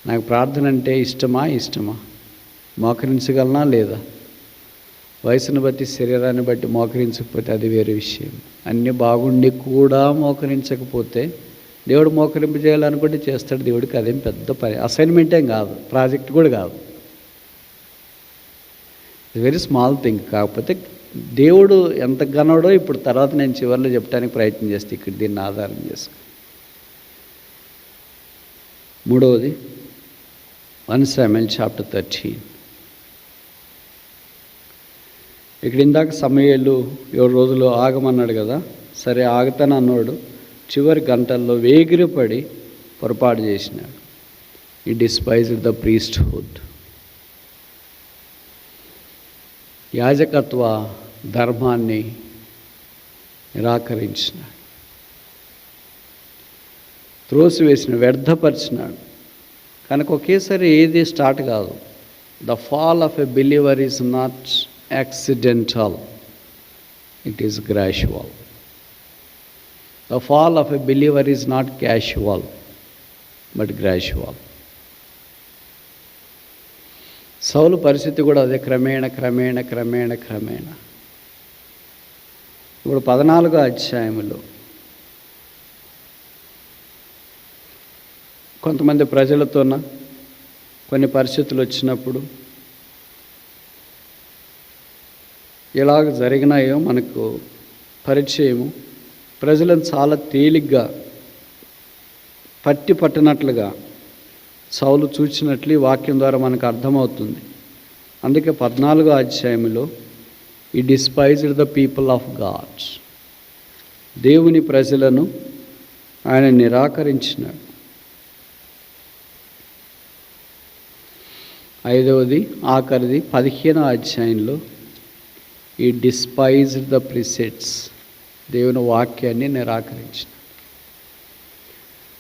నాకు ప్రార్థన అంటే ఇష్టమా? మోకరించగలనా లేదా? వయసును బట్టి, శరీరాన్ని బట్టి మోకరించకపోతే అది వేరే విషయం. అన్నీ బాగుండి కూడా మోకరించకపోతే దేవుడు మోకరింపు చేయాలనుకుంటే చేస్తాడు. దేవుడికి అదేం పెద్ద పని, అసైన్మెంట్ ఏం కాదు, ప్రాజెక్ట్ కూడా కాదు. ఇది వెరీ స్మాల్ థింగ్. కాకపోతే దేవుడు ఎంత గనడో ఇప్పుడు తర్వాత నేను చివరిలో చెప్పడానికి ప్రయత్నం చేస్తే ఇక్కడ దీన్ని ఆధారం చేసుకుని. మూడవది 1 Samuel chapter 13. ఇక్కడ ఇందాక సమూయేలు 7 రోజులు ఆగమన్నాడు కదా, సరే ఆగుతాను అన్నాడు. చివరి గంటల్లో వేగిరపడి పొరపాటు చేసినాడు. ఈ డిస్పైజ్డ్ ద ప్రీస్ట్హుడ్. యాజకత్వ ధర్మాన్ని నిరాకరించినాడు, త్రోసివేసిన, వ్యర్థపరిచినాడు. కనుక ఒకేసారి ఏది స్టార్ట్ కాదు. The fall of a believer is not accidental, it is gradual. The fall of a believer is not casual but gradual. సౌలు పరిస్థితి కూడా అదే, క్రమేణ. ఇప్పుడు 14వ అధ్యాయంలో కొంతమంది ప్రజలతోన కొన్ని పరిస్థితులు వచ్చినప్పుడు ఎలాగ జరిగినాయో మనకు పరిచయము. ప్రజలను చాలా తేలిగ్గా పట్టినట్లుగా సౌలు చూచినట్లు ఈ వాక్యం ద్వారా మనకు అర్థమవుతుంది. అందుకే 14వ అధ్యాయంలో ఈ despised the people of God, దేవుని ప్రజలను ఆయన నిరాకరించినాడు. 5వది ఆఖరిది 15వ అధ్యాయంలో ఈ డిస్పైజ్డ్ ద ప్రిసెట్స్, దేవుని వాక్యాన్ని నిరాకరించినాడు.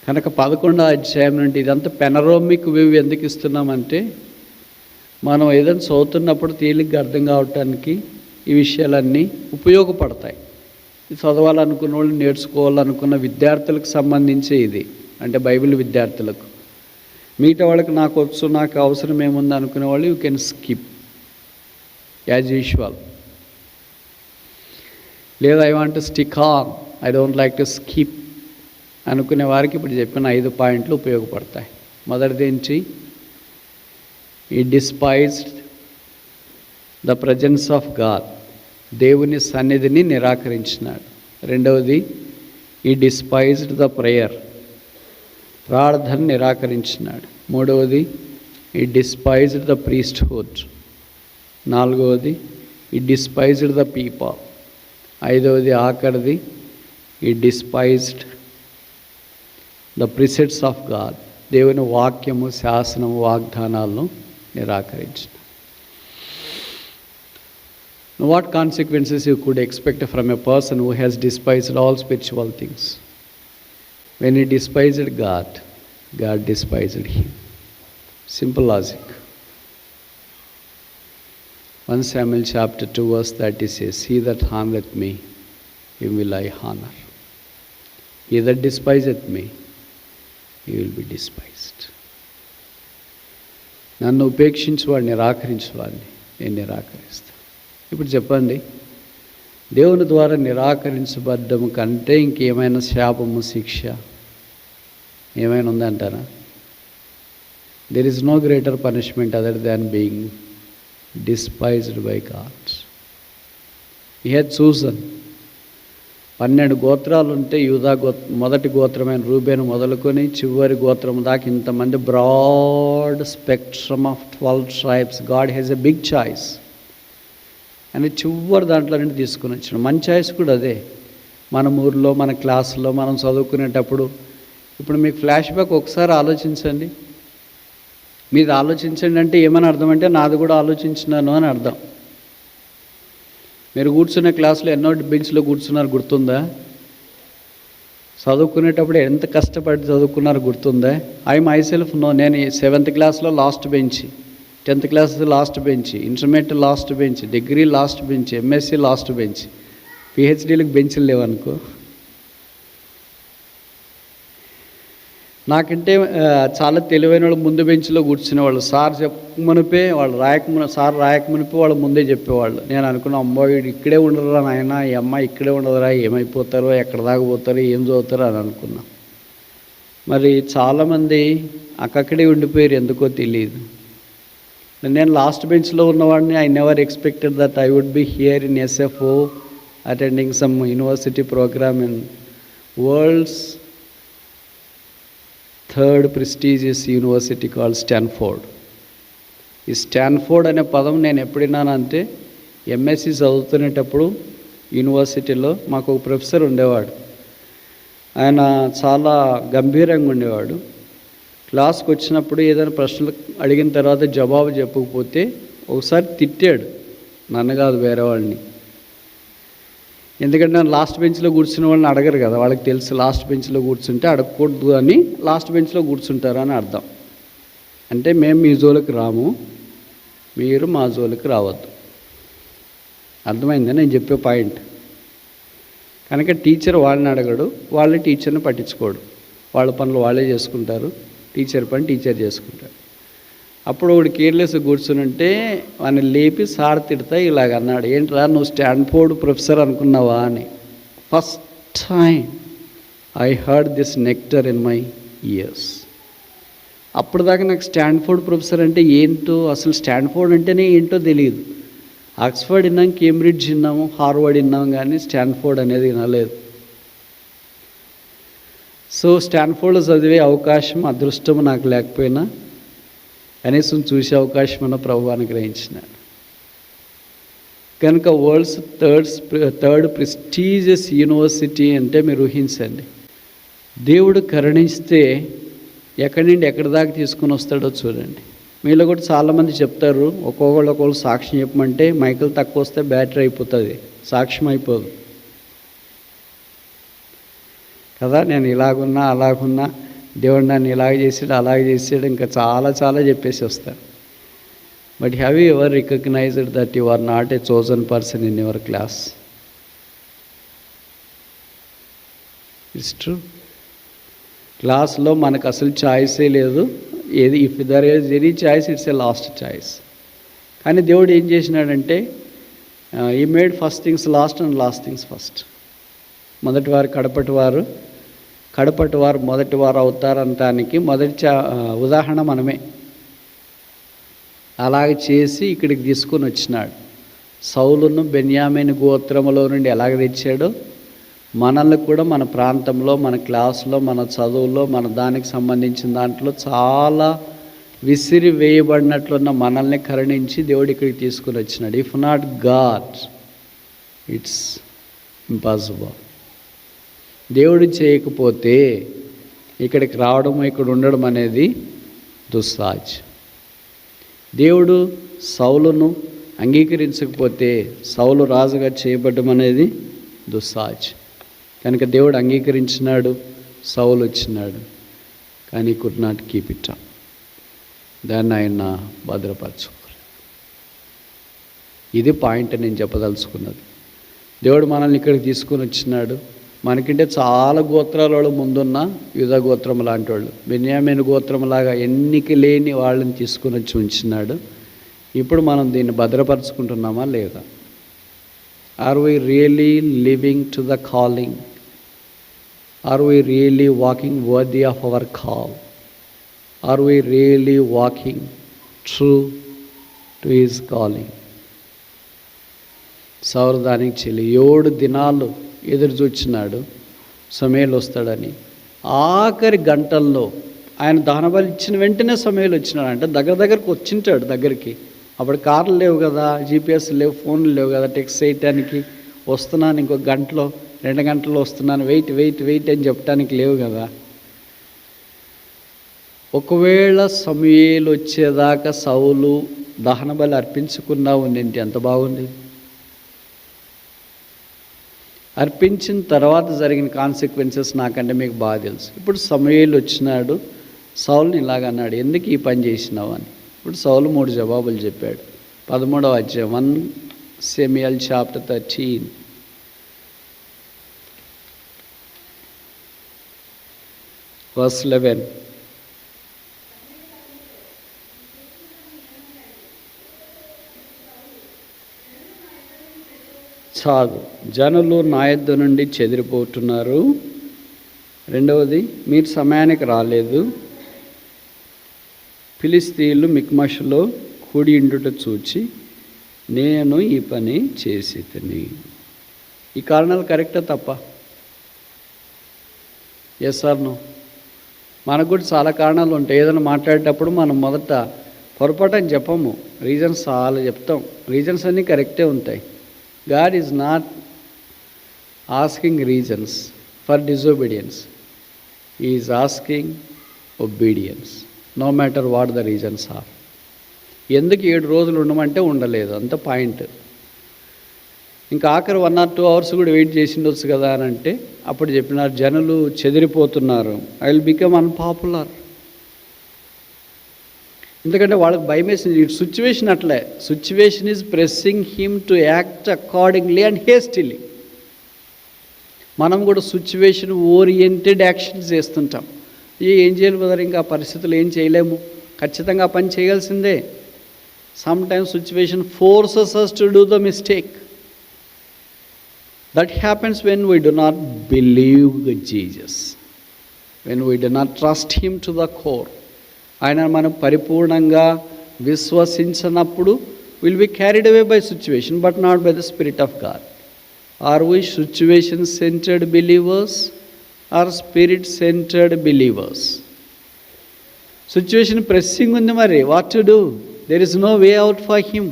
కనుక 11వ అధ్యాయం నుండి ఇదంతా పెనరోమిక్ వ్యూ ఎందుకు ఇస్తున్నామంటే, మనం ఏదైనా చదువుతున్నప్పుడు తేలిగ్గా అర్థం కావటానికి ఈ విషయాలన్నీ ఉపయోగపడతాయి. ఇది చదవాలనుకున్న వాళ్ళు, నేర్చుకోవాలనుకున్న విద్యార్థులకు సంబంధించి ఇది, అంటే బైబిల్ విద్యార్థులకు. మిగతా వాళ్ళకి నాకు వచ్చు, నాకు అవసరం ఏముంది అనుకునే వాళ్ళు you can skip as usual. లేదా I want to stick on, I don't like to skip అనుకునే వారికి ఇప్పుడు చెప్పిన 5 పాయింట్లు ఉపయోగపడతాయి. మొదటిది ఏంటి? ఈ despised the presence of God, దేవుని సన్నిధిని నిరాకరించినాడు. రెండవది ఈ డిస్పైజ్డ్ ద ప్రేయర్, ప్రార్థన నిరాకరించినాడు. మూడవది ఈ డిస్పైజ్డ్ ద ప్రీస్ట్హుడ్. నాలుగవది ఈ డిస్పైజ్డ్ ద పీపుల్. ఐదవది ఆఖరిది ఈ despised the precepts of God, దేవుని వాక్యము, శాసనము, వాగ్దానాలను నిరాకరించిన. What consequences you could expect from a person who has despised all spiritual things? When he despised God, God despised him. Simple logic. 1 Samuel chapter 2 verse 30 says, He that honoreth me, him will I honor. He that despiseth me, he will be despised. నన్ను ఉపేక్షించువాడిని, నిరాకరించువాడిని నేను నిరాకరిస్తాను. ఇప్పుడు చెప్పండి, దేవుని ద్వారా నిరాకరించబడ్డము కంటే ఇంకేమైనా శాపము, శిక్ష ఏమైనా ఉందంటారా? There is no greater punishment other than being despised by God. He had chosen 12 గోత్రాలు ఉంటే యూదా మొదటి గోత్రమైన రూబేను మొదలుకొని చివరి గోత్రం దాకా ఇంతమంది broad spectrum of 12 tribes. God has a big choice అని చివరి దాంట్లో నుండి తీసుకుని వచ్చాడు. మన చాయిస్ కూడా అదే. మన ఊర్లో, మన క్లాసులో మనం చదువుకునేటప్పుడు, ఇప్పుడు మీకు ఫ్లాష్ బ్యాక్ ఒకసారి ఆలోచించండి. మీది ఆలోచించండి అంటే ఏమని అర్థం అంటే నాది కూడా ఆలోచించినాను అని అర్థం. మీరు కూర్చునే క్లాసులో ఎన్నో బెంచ్లో కూర్చున్నారు గుర్తుందా? చదువుకునేటప్పుడు ఎంత కష్టపడి చదువుకున్నారు గుర్తుందా? I myself know. నేను 7th క్లాస్లో last bench, 10th class last bench, intermediate last bench, degree last bench, MSc last bench. పిహెచ్డీలకు బెంచ్లు లేవనుకో. నాకంటే చాలా తెలివైన వాళ్ళు ముందు బెంచ్లో కూర్చునేవాళ్ళు. సార్ చెప్పమనిపే వాళ్ళు సార్ రాయకమునిపే వాళ్ళు ముందే చెప్పేవాళ్ళు. నేను అనుకున్నా, అమ్మో వీడు ఇక్కడే ఉండదురా నాయన, ఈ అమ్మాయి ఇక్కడే ఉండదురా, ఏమైపోతారో, ఎక్కడ దాకా పోతారో, ఏం చదువుతారో అని అనుకున్నా. మరి చాలామంది అక్కడే ఉండిపోయారు, ఎందుకో తెలియదు. నేను లాస్ట్ బెంచ్లో ఉన్నవాడిని. I never expected that I would be here in SFO attending some university program in world's third prestigious university called Stanford. ఈ స్టాన్ఫోర్డ్ అనే పదం నేను ఎప్పుడైనానంటే ఎంఎస్సి చదువుతునేటప్పుడు యూనివర్సిటీలో మాకు ఒక ప్రొఫెసర్ ఉండేవాడు. ఆయన చాలా గంభీరంగా ఉండేవాడు. క్లాస్కి వచ్చినప్పుడు ఏదైనా ప్రశ్నలు అడిగిన తర్వాత జవాబు చెప్పకపోతే ఒకసారి తిట్టాడు, నన్ను కాదు వేరే వాళ్ళని. ఎందుకంటే నేను లాస్ట్ బెంచ్లో కూర్చున్న వాళ్ళని అడగరు కదా, వాళ్ళకి తెలుసు లాస్ట్ బెంచ్లో కూర్చుంటే అడగకూడదు అని లాస్ట్ బెంచ్లో కూర్చుంటారు అని అర్థం. అంటే మేము మీ జోలికి రాము, మీరు మా జోలికి రావద్దు. అర్థమైందా నేను చెప్పే పాయింట్? కనుక టీచర్ వాళ్ళని అడగడు, వాళ్ళు టీచర్ని పట్టించుకోడు. వాళ్ళ పనులు వాళ్ళే చేసుకుంటారు, టీచర్ పని టీచర్ చేసుకుంటారు. అప్పుడు ఒకడు కేర్లెస్ కూర్చుని ఉంటే వాడిని లేపి సార్ తిడతా ఇలాగ అన్నాడు, ఏంట్రా నువ్వు స్టాన్ఫోర్డ్ ప్రొఫెసర్ అనుకున్నావా అని. First time I heard this nectar in my years. అప్పుడు దాకా నాకు స్టాన్ఫోర్డ్ ప్రొఫెసర్ అంటే ఏంటో, అసలు స్టాన్ఫోర్డ్ అంటేనే ఏంటో తెలియదు. ఆక్స్ఫర్డ్ విన్నాం, కేంబ్రిడ్జ్ విన్నాము, హార్వర్డ్ విన్నాం, కానీ స్టాన్ఫోర్డ్ అనేది వినలేదు. సో స్టాన్ఫోర్డ్లో చదివే అవకాశం, అదృష్టం నాకు లేకపోయినా కనీసం చూసే అవకాశం అన్న ప్రభు అనుగ్రహించినాడు. కనుక వరల్డ్స్ థర్డ్ ప్రెస్టీజియస్ యూనివర్సిటీ అంటే మీరు ఊహించండి. దేవుడు కరుణిస్తే ఎక్కడి నుండి ఎక్కడి దాకా తీసుకుని వస్తాడో చూడండి. మీలో కూడా చాలామంది చెప్తారు, ఒక్కొక్కళ్ళు సాక్ష్యం చెప్పమంటే మైకులు తక్కువ వస్తే బ్యాటరీ అయిపోతుంది, సాక్ష్యం అయిపోదు కదా. నేను ఇలాగున్నా అలాగున్నా, దేవుడు నన్ను ఇలాగ చేసాడు అలాగే చేసాడు, ఇంకా చాలా చాలా చెప్పేసి వస్తాను. But have you ever recognised that you are not a chosen person in your class? It's true. క్లాస్లో మనకు అసలు చాయిసే లేదు. If there is any choice, it's a last choice. కానీ దేవుడు ఏం చేసినాడంటే he made first things last and last things first. మొదటివారు కడపటివారు మొదటివారు అవుతారనటానికి మొదటి ఉదాహరణ మనమే. అలాగే చేసి ఇక్కడికి తీసుకొని వచ్చినాడు. సౌలును బెన్యామీను గోత్రములో నుండి ఎలాగ తెచ్చాడో మనల్ని కూడా మన ప్రాంతంలో, మన క్లాసులో, మన చదువులో, మన దానికి సంబంధించిన దాంట్లో చాలా విసిరి వేయబడినట్లున్న మనల్ని కరుణించి దేవుడు ఇక్కడికి తీసుకుని వచ్చినాడు. If not God, it's impossible. దేవుడు చేయకపోతే ఇక్కడికి రావడం, ఇక్కడ ఉండడం అనేది దుస్సాధ్యం. దేవుడు సౌలును అంగీకరించకపోతే సౌలు రాజుగా చేయబడ్డం అనేది దుస్సాధ్యం. కనుక దేవుడు అంగీకరించినాడు. సౌలు వచ్చినాడు, కానీ could not keep it up. దాన్ని ఆయన భద్రపరచుకోలేదు. ఇది పాయింట్ నేను చెప్పదలుచుకున్నది. దేవుడు మనల్ని ఇక్కడికి తీసుకొని వచ్చినాడు. మనకంటే చాలా గోత్రాల వాళ్ళు ముందున్న యూదా గోత్రం లాంటి వాళ్ళు, బెన్యామీను గోత్రంలాగా ఎన్నిక లేని వాళ్ళని తీసుకొని వచ్చి ఉంచినాడు. ఇప్పుడు మనం దీన్ని భద్రపరుచుకుంటున్నామా లేదా? Are we really living to the calling? Are we really walking worthy of our call? Are we really walking true to his calling? సౌలు దానికి చెల్లి 7 దినాలు ఎదురు చూచినాడు సమూయేలు వస్తాడని. ఆఖరి గంటల్లో ఆయన దహనబలి ఇచ్చిన వెంటనే సమూయేలు వచ్చినాడు. అంటే దగ్గరకు వచ్చింటాడు దగ్గరికి. అప్పుడు కార్లు లేవు కదా, జీపీఎస్ లేవు, ఫోన్లు లేవు కదా టెక్స్ట్ చేయటానికి. వస్తున్నాను, ఇంకో గంటలో 2 గంటల్లో వస్తున్నాను, వెయిట్ అని చెప్పడానికి లేవు కదా. ఒకవేళ సమూయేలు వచ్చేదాకా సౌలు దహనబలి అర్పించుకున్నా ఉండింటి ఎంత బాగుంది. అర్పించిన తర్వాత జరిగిన కాన్సిక్వెన్సెస్ నాకంటే మీకు బాగా తెలుసు. ఇప్పుడు సమూయేలు వచ్చినాడు, సౌలుని ఇలాగన్నాడు, ఎందుకు ఈ పని చేసినావు అని. ఇప్పుడు సౌలు 3 జవాబులు చెప్పాడు. 13వ అధ్యాయం 1 Samuel chapter 13 verse 11. చాలు, జనులు నా యొద్ద నుండి చెదిరిపోతున్నారు. రెండవది, మీరు సమయానికి రాలేదు. ఫిలిష్తీయులు మిక్మషులో కూడి ఉండుట చూచి నేను ఈ పని చేసి తిని. ఈ కారణాలు కరెక్టా తప్ప? Yes or no? మనకు కూడా చాలా కారణాలు ఉంటాయి. ఏదైనా మాట్లాడేటప్పుడు మనం మొదట పొరపాటు అని చెప్పము, రీజన్స్ చాలా చెప్తాం. రీజన్స్ అన్నీ కరెక్టే ఉంటాయి. God is not asking reasons for disobedience, he is asking obedience no matter what the reasons are. ఎందుకు 7 రోజులు ఉండమంటే ఉండలేదు, అంత పాయింట్. ఇంకా ఆఖరి 1 or 2 hours కూడా వెయిట్ చేసిండొచ్చు కదా అని అంటే అప్పుడు చెప్పినారు, జనులు చెదిరిపోతున్నారు, ఐ విల్ బికమ్ అన్పాపులర్. ఎందుకంటే వాళ్ళకి భయం వేసింది. ఈ సిచ్యువేషన్ అట్లే, situation is pressing him to act accordingly and hastily. మనం కూడా సిచ్యువేషన్ ఓరియంటెడ్ యాక్షన్స్ చేస్తుంటాం. ఏం చేయాలి బ్రదర్, ఇంకా పరిస్థితులు ఏం చేయలేము, ఖచ్చితంగా పని చేయాల్సిందే. Sometimes situation forces us to do the mistake. That happens when we do not believe Jesus, when we do not trust him to the core. ఆయన మనం పరిపూర్ణంగా విశ్వసించినప్పుడు will be carried away by situation but not by the spirit of God. Are we situation centred believers or spirit centred believers? Situation pressing ఉంది, మరి what to do? There is no way out for him.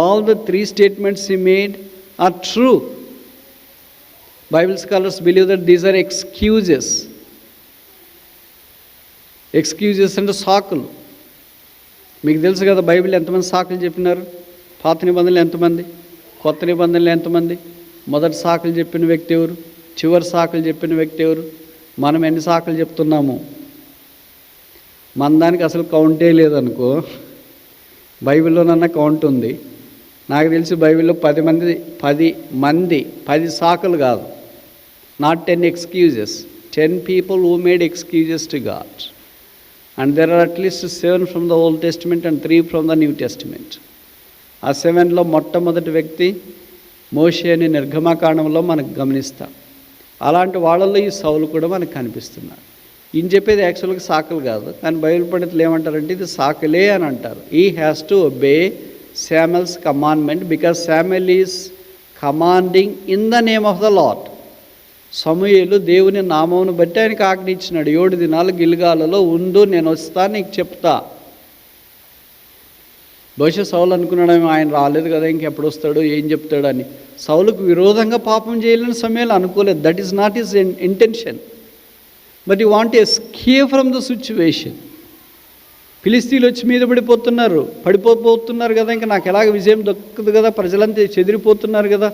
All the 3 statements he made are true. Bible scholars believe that these are excuses. Excuses అంటే సాకులు. మీకు తెలుసు కదా Bible ఎంతమంది సాకులు చెప్పినారు? పాత నిబంధనలు ఎంతమంది, కొత్త నిబంధనలు ఎంతమంది? మొదటి సాకులు చెప్పిన వ్యక్తి ఎవరు? చివరి సాకులు చెప్పిన వ్యక్తి ఎవరు? మనం ఎన్ని సాకులు చెప్తున్నాము? మన దానికి అసలు కౌంటే లేదనుకో, బైబిల్లోనన్నా కౌంట్ ఉంది. నాకు తెలిసి బైబిల్లో 10 సాకులు కాదు, not 10 excuses, 10 people who made excuses to God. And there are at least 7 from the Old Testament and 3 from the New Testament. ఆ 7లో మొట్టమొదటి వ్యక్తి మోషే అని నిర్గమకాండంలో మనకు గమనిస్తాం. అలాంటి వాళ్ళల్లో ఈ సౌలు కూడా మనకు కనిపిస్తున్నాడు. ఈయన చెప్పేది యాక్చువల్గా సాకులు కాదు, కానీ బైబిల్ పండితులు ఏమంటారంటే ఇది సాకులే అని అంటారు. He has to obey Samuel's commandment because Samuel is commanding in the name of the Lord. సమూయేలు దేవుని నామమును బట్టి ఆయనకు ఆజ్ఞ ఇచ్చినాడు, 7 దినాలు గిల్గాలలో ఉండు, నేను వస్తా, నీకు చెప్తా. బహుశా సౌలు అనుకున్నాడేమో, ఆయన రాలేదు కదా ఇంకెప్పుడు వస్తాడు, ఏం చెప్తాడు అని. సౌలుకు విరోధంగా పాపం చేయాలని సమూయేలు అనుకోలేదు. That is not his intention. But you want to escape from the situation. ఫిలిస్తీన్లు వచ్చి మీద పడిపోతున్నారు కదా, ఇంకా నాకు ఎలాగ విజయం దొక్కదు కదా, ప్రజలంతా చెదిరిపోతున్నారు కదా,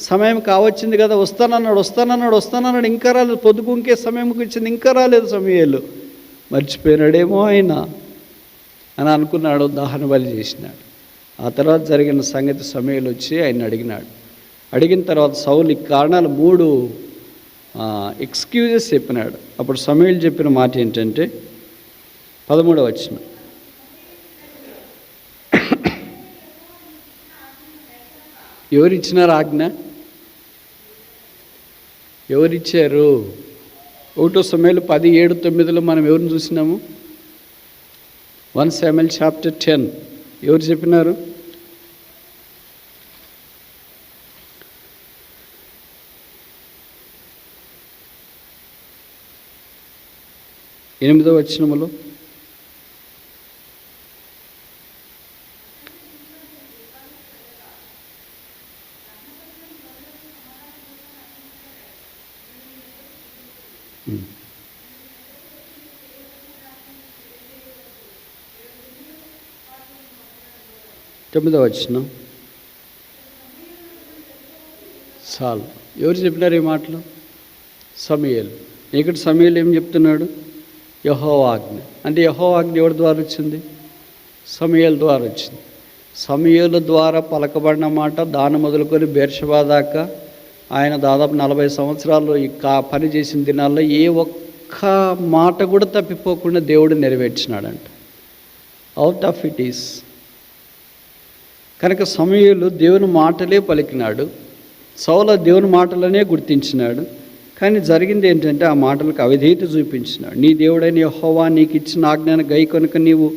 సమయం కావచ్చింది కదా, వస్తానన్నాడు, ఇంకా రాలేదు, పొద్దుకుంకే సమయంకి వచ్చింది, ఇంకా రాలేదు సమయాలు, మర్చిపోయినాడేమో ఆయన అని అనుకున్నాడు, దహన బలి చేసినాడు. ఆ తర్వాత జరిగిన సంగతి సమయాలు వచ్చి ఆయన అడిగిన తర్వాత సౌలు ఈ కారణాలు 3 ఎక్స్క్యూజెస్ చెప్పినాడు. అప్పుడు సమయాలు చెప్పిన మాట ఏంటంటే 13వ వచనం, ఎవరిచ్చినారు ఆజ్ఞ? ఎవరిచ్చారు? 1 సమయాలు 10:7-9 మనం ఎవరిని చూసినాము? 1 Samuel chapter 10 ఎవరు చెప్పినారు? ఎనిమిదవ వచనములో తొమ్మిదవ వచనం చాలు. ఎవరు చెప్పినారు ఈ మాటలు? సమూయేలు. ఇక్కడ సమూయేలు ఏం చెప్తున్నాడు? యెహోవా ఆజ్ఞ. అంటే యెహోవా ఆజ్ఞ ఎవరి ద్వారా వచ్చింది? సమూయేలు ద్వారా వచ్చింది. సమూయేలు ద్వారా పలకబడిన మాట దాని మొదలుకొని బెర్షెబా దాకా ఆయన దాదాపు 40 సంవత్సరాలు ఈ పని చేసిన దినాల్లో ఏ ఒక్క మాట కూడా తప్పిపోకుండా దేవుడు నెరవేర్చినాడంట. Out of it is. కనుక సమూయేలు దేవుని మాటలే పలికినాడు, సౌలు దేవుని మాటలనే గుర్తించినాడు. కానీ జరిగింది ఏంటంటే ఆ మాటలకు అవిధేయత చూపించినాడు. నీ దేవుడైన యెహోవా నీకు ఇచ్చిన ఆజ్ఞను గై కనుక నీవు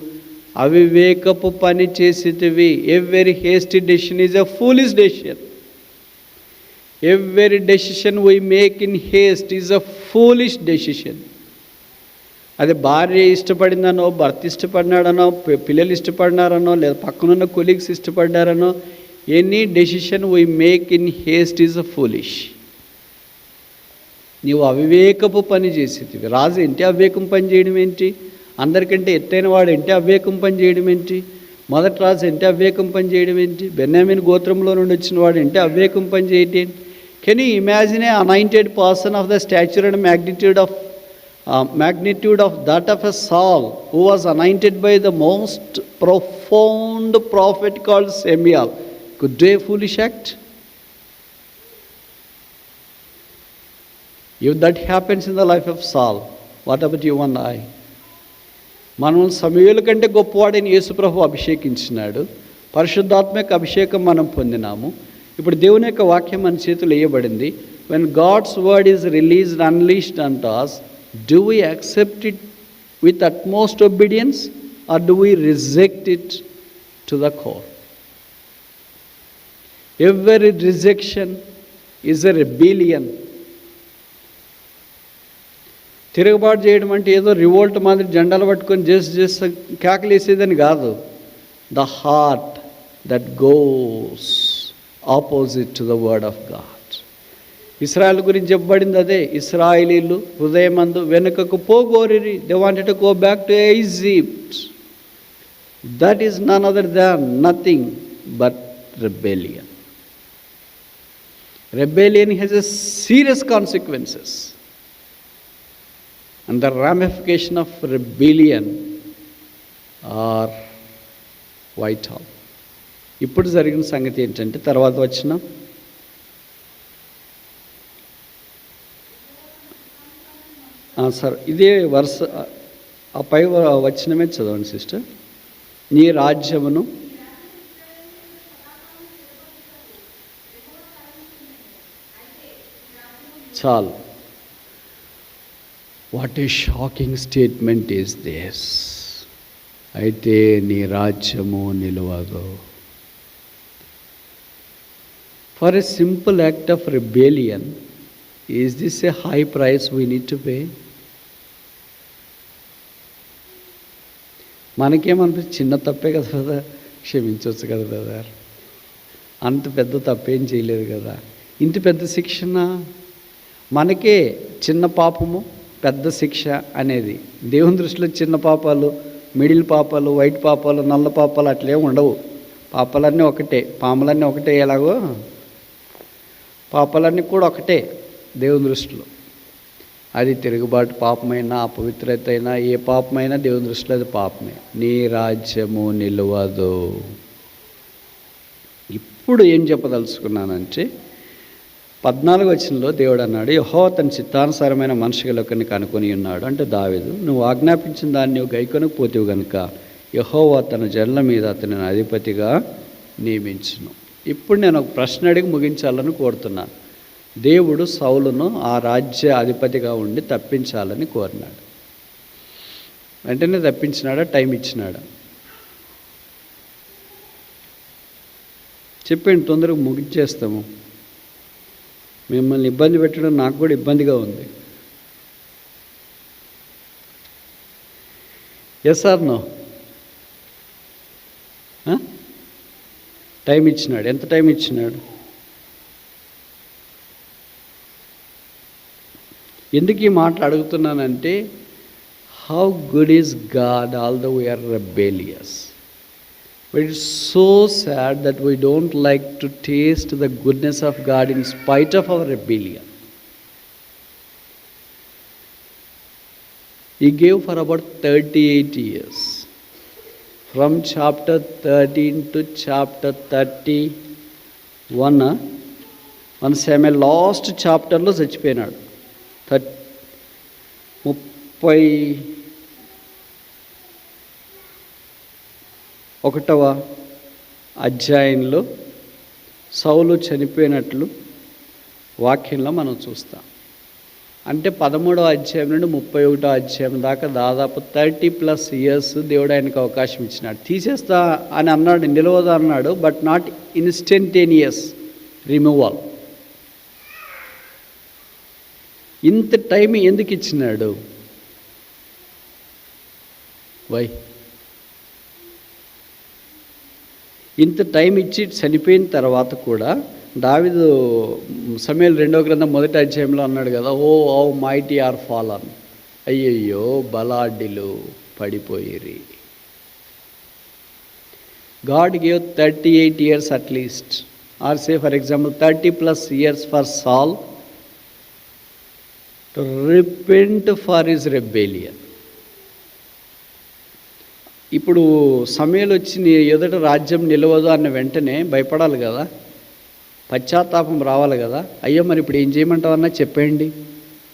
అవివేకపు పని చేసేటివి. Every hasty decision is a foolish decision. Every decision we make in haste is a foolish decision. అది భార్య ఇష్టపడిందనో, భర్త ఇష్టపడినాడనో, పిల్లలు ఇష్టపడినారనో, లేదా పక్కనున్న కొలీగ్స్ ఇష్టపడ్డారనో, any decision we make in haste is a foolish. నీవు అవివేకపు పని చేసేది. రాజు ఏంటి అవివేకం పని చేయడం ఏంటి? అందరికంటే ఎత్తైన వాడు ఏంటి అవివేకం పని చేయడం ఏంటి? మొదటి రాజు ఏంటి అవివేకం పని చేయడం ఏంటి? బెన్యామీన్ గోత్రంలో నుండి వచ్చిన వాడు ఏంటి అవివేకం పని చేయడం ఏంటి? Can you imagine a anointed person of the stature and magnitude of that of a Saul, who was anointed by the most profound prophet called Samuel, could do a foolish act? If that happens in the life of Saul, what about you and I? మనం సమూయేలు కంటే గొప్పవాడని యేసుప్రభు అభిషేకించినాడు. పరిశుద్ధాత్మక అభిషేకం మనం పొందినాము. ఇప్పుడు దేవుని యొక్క వాక్యం మన చేతులు వేయబడింది. When God's word is released, unleashed unto us, do we accept it with utmost obedience, or do we reject it to the core? Every rejection is a rebellion. తిరుగుబాటు చేయడం అంటే ఏదో రివోల్ట్ మాదిరి జెండాలు పట్టుకొని చేసి కేకలేసేదని కాదు. The heart that goes opposite to the word of God. ఇశ్రాయేల్ గురించి చెప్పబడింది అదే. ఇశ్రాయేలీలు హృదయమందు వెనుకకు పోగోరిరి. They wanted to go back to Egypt. That is none other than nothing but rebellion. Rebellion has a serious consequences, and the ramification of rebellion are vital. ఇప్పుడు జరిగిన సంగతి ఏంటంటే తర్వాత వచ్చిన సార్ ఇదే వరుస ఆ పై వచ్చినమే చదవండి సిస్టర్. నీ రాజ్యమును చాలు. What a shocking statement is this. అయితే నీ రాజ్యము నిలవదు. For a simple act of rebellion, is this a high price we need to pay? మనకేమనిపిస్తుంది, చిన్న తప్పే కదా బ్రదర్, క్షమించవచ్చు కదా బ్రదర్, అంత పెద్ద తప్పేం చేయలేదు కదా, ఇంత పెద్ద శిక్షణ. మనకే చిన్న పాపము పెద్ద శిక్ష అనేది దేవుని దృష్టిలో చిన్న పాపాలు మిడిల్ పాపాలు, వైట్ పాపాలు, నల్ల పాపాలు అట్లే ఉండవు. పాపాలన్నీ ఒకటే, పాములన్నీ ఒకటే. ఎలాగో పాపాలన్నీ కూడా ఒకటే దేవుని దృష్టిలో. అది తిరుగుబాటు పాపమైనా, అపవిత్రత అయినా, ఏ పాపమైనా దేవుని దృష్టిలో అది పాపమే. నీ రాజ్యము నిలవదు. ఇప్పుడు ఏం చెప్పదలుచుకున్నానంటే 14వ వచనంలో దేవుడు అన్నాడు, యెహోవా తన చిత్తానుసారమైన మనుషుల ఒకరిని కనుకొని ఉన్నాడు. అంటే దావీదు, నువ్వు ఆజ్ఞాపించిన దాన్ని నువ్వు గైకొనకపోతేవు గనుక యెహోవా తన జనుల మీద అతనిని అధిపతిగా నియమించును. ఇప్పుడు నేను ఒక ప్రశ్న అడిగి ముగించాలని కోరుతున్నాను. దేవుడు సౌలును ఆ రాజ్య అధిపతిగా ఉండి తప్పించాలని కోరినాడు. వెంటనే తప్పించినాడా? టైం ఇచ్చినాడా? చెప్పండి, తొందరగా ముగించేస్తాము. మిమ్మల్ని ఇబ్బంది పెట్టడం నాకు కూడా ఇబ్బందిగా ఉంది. Yes or no? టైం ఇచ్చినాడు. ఎంత టైం ఇచ్చినాడు? ఎందుకు ఈ మాటలు అడుగుతున్నానంటే, how good is God although we are rebellious. But it's so sad that we don't like to taste the goodness of God in spite of our rebellion. He gave for about 38 years. From chapter 13 to chapter 31, 1 Samuel last చాప్టర్లో చచ్చిపోయినాడు. 31వ అధ్యాయంలో సౌలు చనిపోయినట్లు వాక్యంలో మనం చూస్తాం. అంటే 13వ అధ్యాయం నుండి 31వ అధ్యాయం దాకా దాదాపు 30+ ఇయర్స్ దేవుడు ఆయనకు అవకాశం ఇచ్చినాడు. తీసేస్తా అని అన్నాడు, నిలవదా అన్నాడు, బట్ నాట్ ఇన్స్టంటేనియస్ రిమూవల్. ఇంత టైం ఎందుకు ఇచ్చినాడు? వై? ఇంత టైం ఇచ్చి చనిపోయిన తర్వాత కూడా దావీదు సమూయేలు 2వ గ్రంథం 1వ అధ్యాయంలో అన్నాడు కదా, oh how mighty are fallen, అయ్యయ్యో బలాఢ్యులు పడిపోయిరి. God gave 38 years at least, or say for example 30+ years for Saul to repent for his rebellion. ఇప్పుడు సమూయేలు వచ్చి నీ ఎదుట రాజ్యం నిలవదు అన్న వెంటనే భయపడాలి కదా, పశ్చాత్తాపం రావాలి కదా. అయ్యో మరి ఇప్పుడు ఏం చేయమంటావన్నా చెప్పండి,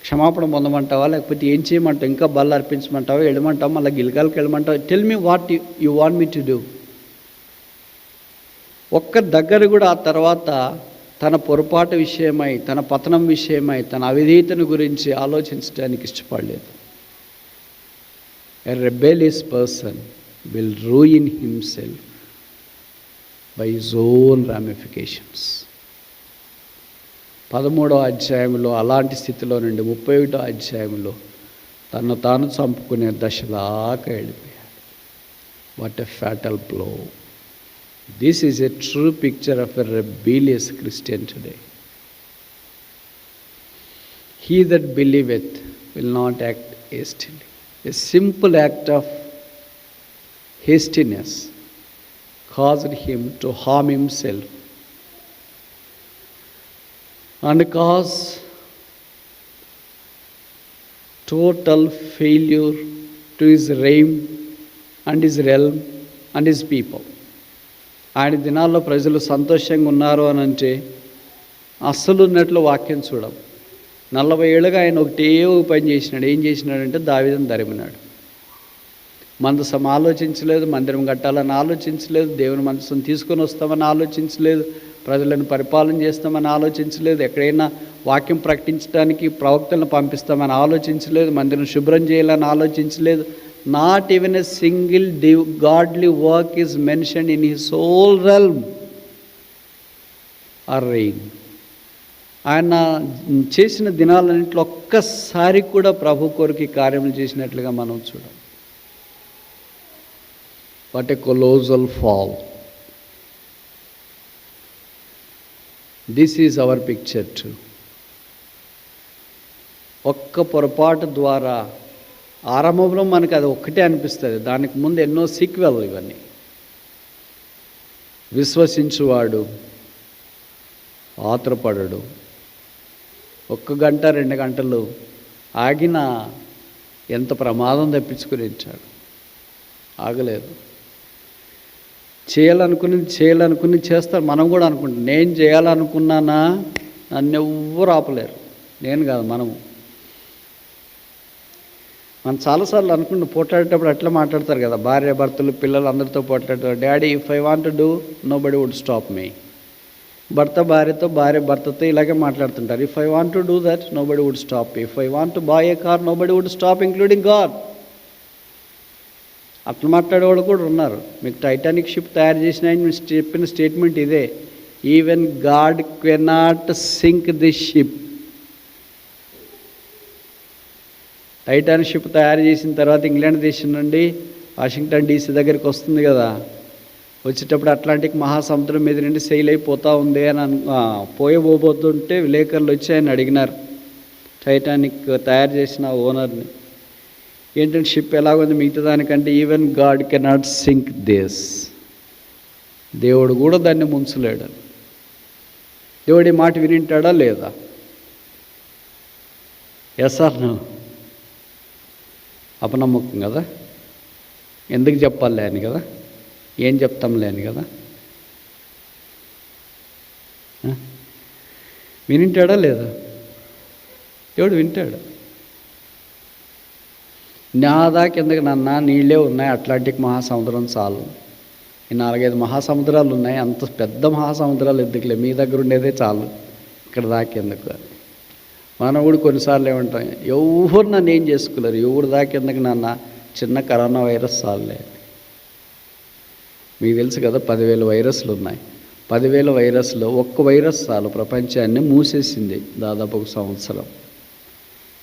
క్షమాపణ పొందమంటావా, లేకపోతే ఏం చేయమంటావు, ఇంకా బల్ల అర్పించమంటావా, వెళ్ళమంటావా, మళ్ళీ గిల్గాల్కి వెళ్ళమంటావా, tell me what you want me to do. ఒక్క దగ్గర కూడా ఆ తర్వాత తన పొరపాటు విషయమై, తన పతనం విషయమై, తన అవిధేయతను గురించి ఆలోచించడానికి ఇష్టపడలేదు. A rebellious person will ruin himself by his own ramifications. 13వ అధ్యాయంలో అలాంటి స్థితిలో నుండి 31వ అధ్యాయంలో తను తాను చంపుకునే దశలాగా వెళ్ళిపోయాడు. What a fatal blow. This is a true picture of a rebellious Christian today. He that believeth will not act hastily. A simple act of hastiness caused him to harm himself and cause total failure to his reign and his realm and his people. ఆయన దినాల్లో ప్రజలు సంతోషంగా ఉన్నారు అని అంటే అస్సలు ఉన్నట్లు వాక్యం చూడం. 40 ఏళ్ళుగా ఆయన ఒకటే పని చేసినాడు. ఏం చేసినాడంటే దావీదును తరిమినాడు. మందసం ఆలోచించలేదు, మందిరం కట్టాలని ఆలోచించలేదు, దేవుని మందసం తీసుకొని వస్తామని ఆలోచించలేదు, ప్రజలను పరిపాలన చేస్తామని ఆలోచించలేదు, ఎక్కడైనా వాక్యం ప్రకటించడానికి ప్రవక్తలను పంపిస్తామని ఆలోచించలేదు, మందిరం శుభ్రం చేయాలని ఆలోచించలేదు. Not even a single godly work is mentioned in his whole realm or reign. ఆయన చేసిన దినాలన్నింటిలో ఒక్కసారి కూడా ప్రభు కొరకు కార్యములు చేసినట్లుగా మనం చూడం. What a colossal fall. This is our picture too. ఒక్క పొరపాటు ద్వారా ఆరంభంలో మనకు అది ఒక్కటే అనిపిస్తుంది, దానికి ముందు ఎన్నో సీక్వెల్ ఇవన్నీ. విశ్వసించువాడు ఆతురపడడు. 1 గంట 2 గంటలు ఆగిన ఎంత ప్రమాదం తప్పించుకుని ఇచ్చాడు. ఆగలేదు. చేయాలనుకుని చేస్తారు. మనం కూడా అనుకుంటాం, నేను చేయాలనుకున్నానా, నన్ను ఎవ్వరు ఆపలేరు. నేను కాదు, మనం చాలాసార్లు అనుకుంటూ పోట్లాడేటప్పుడు అట్లా మాట్లాడతారు కదా, భార్య భర్తలు పిల్లలు అందరితో పోట్లాడతారు. Daddy if I want to do nobody would stop me. భర్త భార్యతో, భార్య భర్తతో ఇలాగే మాట్లాడుతుంటారు. If I want to do that nobody would stop me. If I want to buy a car nobody would stop including God. అట్లా మాట్లాడేవాళ్ళు కూడా ఉన్నారు. మీకు టైటానిక్ షిప్ తయారు చేసిన ఆయన చెప్పిన స్టేట్మెంట్ ఇదే, even God cannot sink the ship. Titanic ship తయారు చేసిన తర్వాత ఇంగ్లాండ్ దేశం నుండి వాషింగ్టన్ డీసీ దగ్గరికి వస్తుంది కదా, వచ్చేటప్పుడు అట్లాంటిక్ మహాసముద్రం మీద నుండి సెయిల్ అయిపోతూ ఉంది అని పోయబోతుంటే విలేకరులు వచ్చి ఆయన అడిగినారు టైటానిక్ తయారు చేసిన ఓనర్ని, ఏంటంటే షిప్ ఎలాగుంది మిగతా దానికంటే, even God cannot sink this. దేవుడు కూడా దాన్ని ముంచలేడు. దేవుడి మాట వినింటాడా లేదా? Yes or no? అపనమ్మకం కదా, ఎందుకు చెప్పాలి అని కదా, ఏం చెప్తాంలే అని కదా. వినింటాడా లేదా? దేవుడు వింటాడు. నా దాకా ఎందుకు నాన్న, నీళ్ళే ఉన్నాయి, అట్లాంటిక్ మహాసముద్రం చాలు. ఈ 4-5 మహాసముద్రాలు ఉన్నాయి, అంత పెద్ద మహాసముద్రాలు ఎందుకులే, మీ దగ్గర ఉండేదే చాలు, ఇక్కడ దాకెందుకు అని. మనం కూడా కొన్నిసార్లు ఏమంటాం, ఎవరు నన్ను ఏం చేసుకోలేరు, ఎవరు దాకెందుకు నాన్న, చిన్న కరోనా వైరస్ చాలులే. మీకు తెలుసు కదా 10,000 వైరస్లు ఉన్నాయి. 10,000 వైరస్లో ఒక్క వైరస్ చాలు ప్రపంచాన్ని మూసేసింది దాదాపు 1 సంవత్సరం.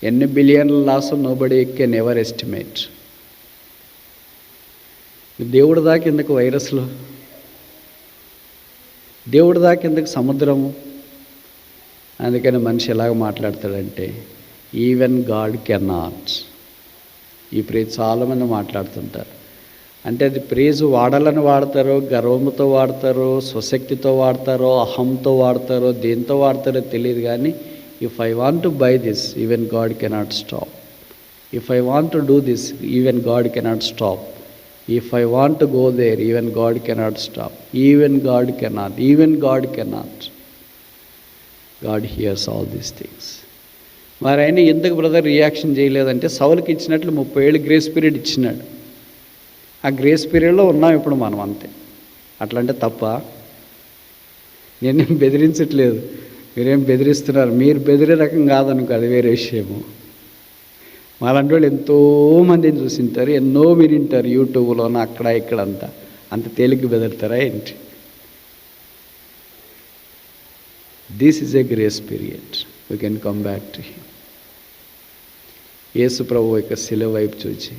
ఎన్ని బిలియన్ల loss nobody can ever estimate. దేవుడి దాకా ఎందుకు వైరస్లు, దేవుడి దాకా ఎందుకు సముద్రము? అందుకని మనిషి ఎలాగ మాట్లాడతాడంటే, ఈవెన్ గాడ్ కెనాట్. ఈ ప్రేజ్ చాలామంది మాట్లాడుతుంటారు. అంటే అది ప్రేజ్ వాడాలని వాడతారో, గర్వంతో వాడతారో, స్వశక్తితో వాడతారో, అహంతో వాడతారో, దేంతో వాడతారో తెలియదు. కానీ if I want to buy this, even God cannot stop. If I want to do this, even God cannot stop. If I want to go there, even God cannot stop. Even God cannot, even God cannot. God hears all these things. మరి ఆయన ఎందుకు brother reaction చేయలేదంటే, సౌలుకి ఇచ్చినట్లు 30 ఏళ్ళు grace period ఇచ్చినాడు. ఆ grace పీరియడ్లో ఉన్నాం ఇప్పుడు మనం, అంతే. అట్లంటే తప్ప? నేనేం బెదిరించట్లేదు, మీరేం బెదిరిస్తున్నారు. మీరు బెదిరే రకం కాదనుకో, అది వేరే విషయము. మాలాంటి వాళ్ళు ఎంతోమందిని చూసింటారు, ఎన్నో వినింటారు యూట్యూబ్లోన అక్కడ ఇక్కడ అంతా. అంత తేలిగ్గా బెదరుతారా ఏంటి? This is a grace period. We can come back to him. యేసు ప్రభు యొక్క శిలువ వైపు చూచి,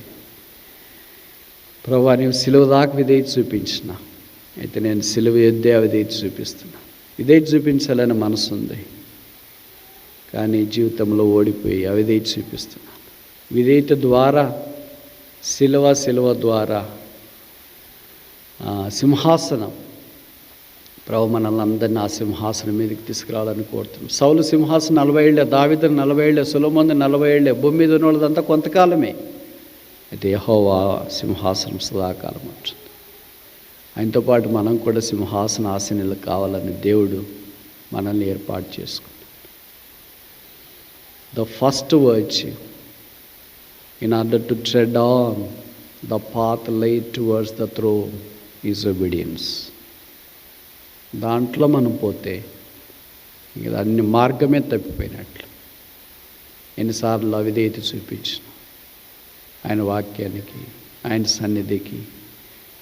ప్రభు నీవు శిలువ దాకా విధేయత చూపించిన, అయితే నేను శిలువ ఎద్దే విధేయత చూపిస్తున్నా. విధేయత చూపించాలని మనసు ఉంది, కానీ జీవితంలో ఓడిపోయి అవిధేయత చూపిస్తున్నాను. విధేయత ద్వారా, శిలువ ద్వారా సింహాసనం, ప్రభు మనల్ని అందరినీ ఆ సింహాసనం మీదకి తీసుకురావాలని కోరుతున్నాం. సౌలు సింహాసనం 40 ఏళ్ళే, దావీదు 40 ఏళ్ళే, సొలొమోను 40 ఏళ్ళే. భూమి మీద ఉన్న వాళ్ళదంతా కొంతకాలమే. అయితే యెహోవా సింహాసనం సదాకాలం ఉంటుంది. ఆయనతో పాటు మనం కూడా సింహాసన ఆసీనులు కావాలని దేవుడు మనల్ని ఏర్పాటు చేసుకున్నాడు. The first virtue in order to tread on the path laid towards the throne is obedience. దాంట్లో మనం పోతే ఇక అన్ని మార్గమే తప్పిపోయినట్లు. ఎన్నిసార్లు అవిధేయత చూపించిన ఆయన వాక్యానికి, ఆయన సన్నిధికి,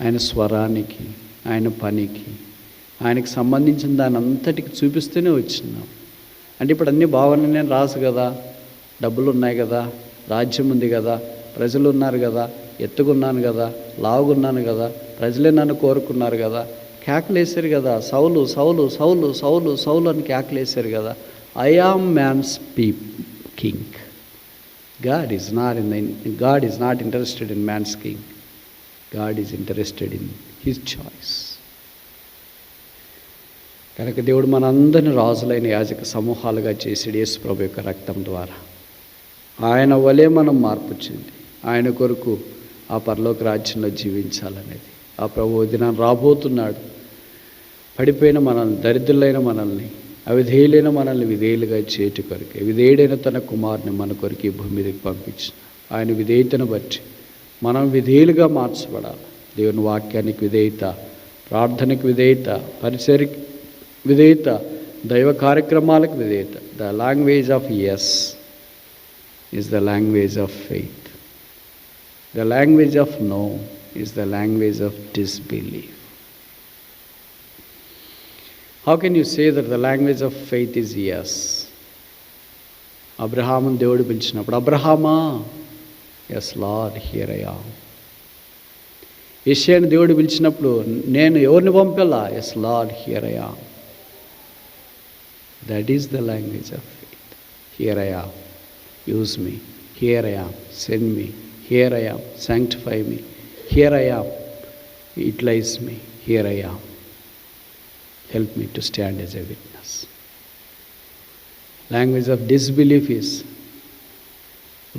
ఆయన స్వరానికి, ఆయన పనికి, ఆయనకు సంబంధించిన దాని అంతటికి చూపిస్తూనే వచ్చినాం. అంటే ఇప్పుడు అన్నీ బాగున్నాయి, నేను రాసు కదా, డబ్బులు ఉన్నాయి కదా, రాజ్యం ఉంది కదా, ప్రజలు ఉన్నారు కదా, ఎత్తుకున్నాను కదా, లావుగున్నాను కదా, ప్రజలే నన్ను కోరుకున్నారు కదా, కేకలేశారు కదా, సౌలు సౌలు సౌలు సౌలు సౌలు అని కేకలేశారు కదా. I am man's king. God is not interested in man's king. God is interested in his choice. కనుక దేవుడు మనందరిని రాజులైన యాజక సమూహాలుగా చేసాడు యేసు ప్రభు యొక్క రక్తం ద్వారా. ఆయన వలె మనం మార్పు చెంది ఆయన కొరకు ఆ పరలోక రాజ్యంలో జీవించాలనేది. ఆ ప్రభు దినాన్ని రాబోతున్నాడు. పడిపోయిన మనల్ని, దరిద్రులైన మనల్ని, అవిధేయులైన మనల్ని విధేయులుగా చేయటి కొరకే విధేయుడైన తన కుమారుని మన కొరకు ఈ భూమి మీదకి పంపించిన ఆయన విధేయతను బట్టి మనం విధేయులుగా మార్చబడాలి. దేవుని వాక్యానికి విధేయత, ప్రార్థనకు విధేయత, పరిచర్యకి విధేయత, దైవ కార్యక్రమాలకు విధేయత. The language of yes is the language of faith. The language of no is the language of disbelief. How can you say that the language of faith is yes? అబ్రహామును దేవుడు పిలిచినప్పుడు, అబ్రహామా, yes Lord, here I am. యెషయాను దేవుడు పిలిచినప్పుడు, నేను ఎవరిని పంపాలా? Yes Lord, here I am. That is the language of faith. Here I am, use me. Here I am, send me. Here I am, sanctify me. Here I am, utilize me. Here I am, help me to stand as a witness. Language of disbelief is,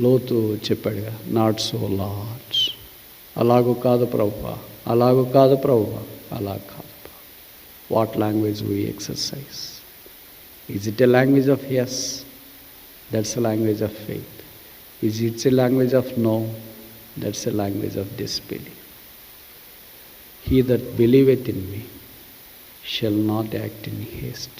లోతు చెప్పాడుగా, not so lord. అలాగూ కాదు ప్రభువా, అలాగూ కాదు ప్రభువా, అలా కాదు. What language we exercise? Is it a language of yes? That's a language of faith. Is it's a language of no? That's a language of disbelief. He that believeth in me shall not act in haste.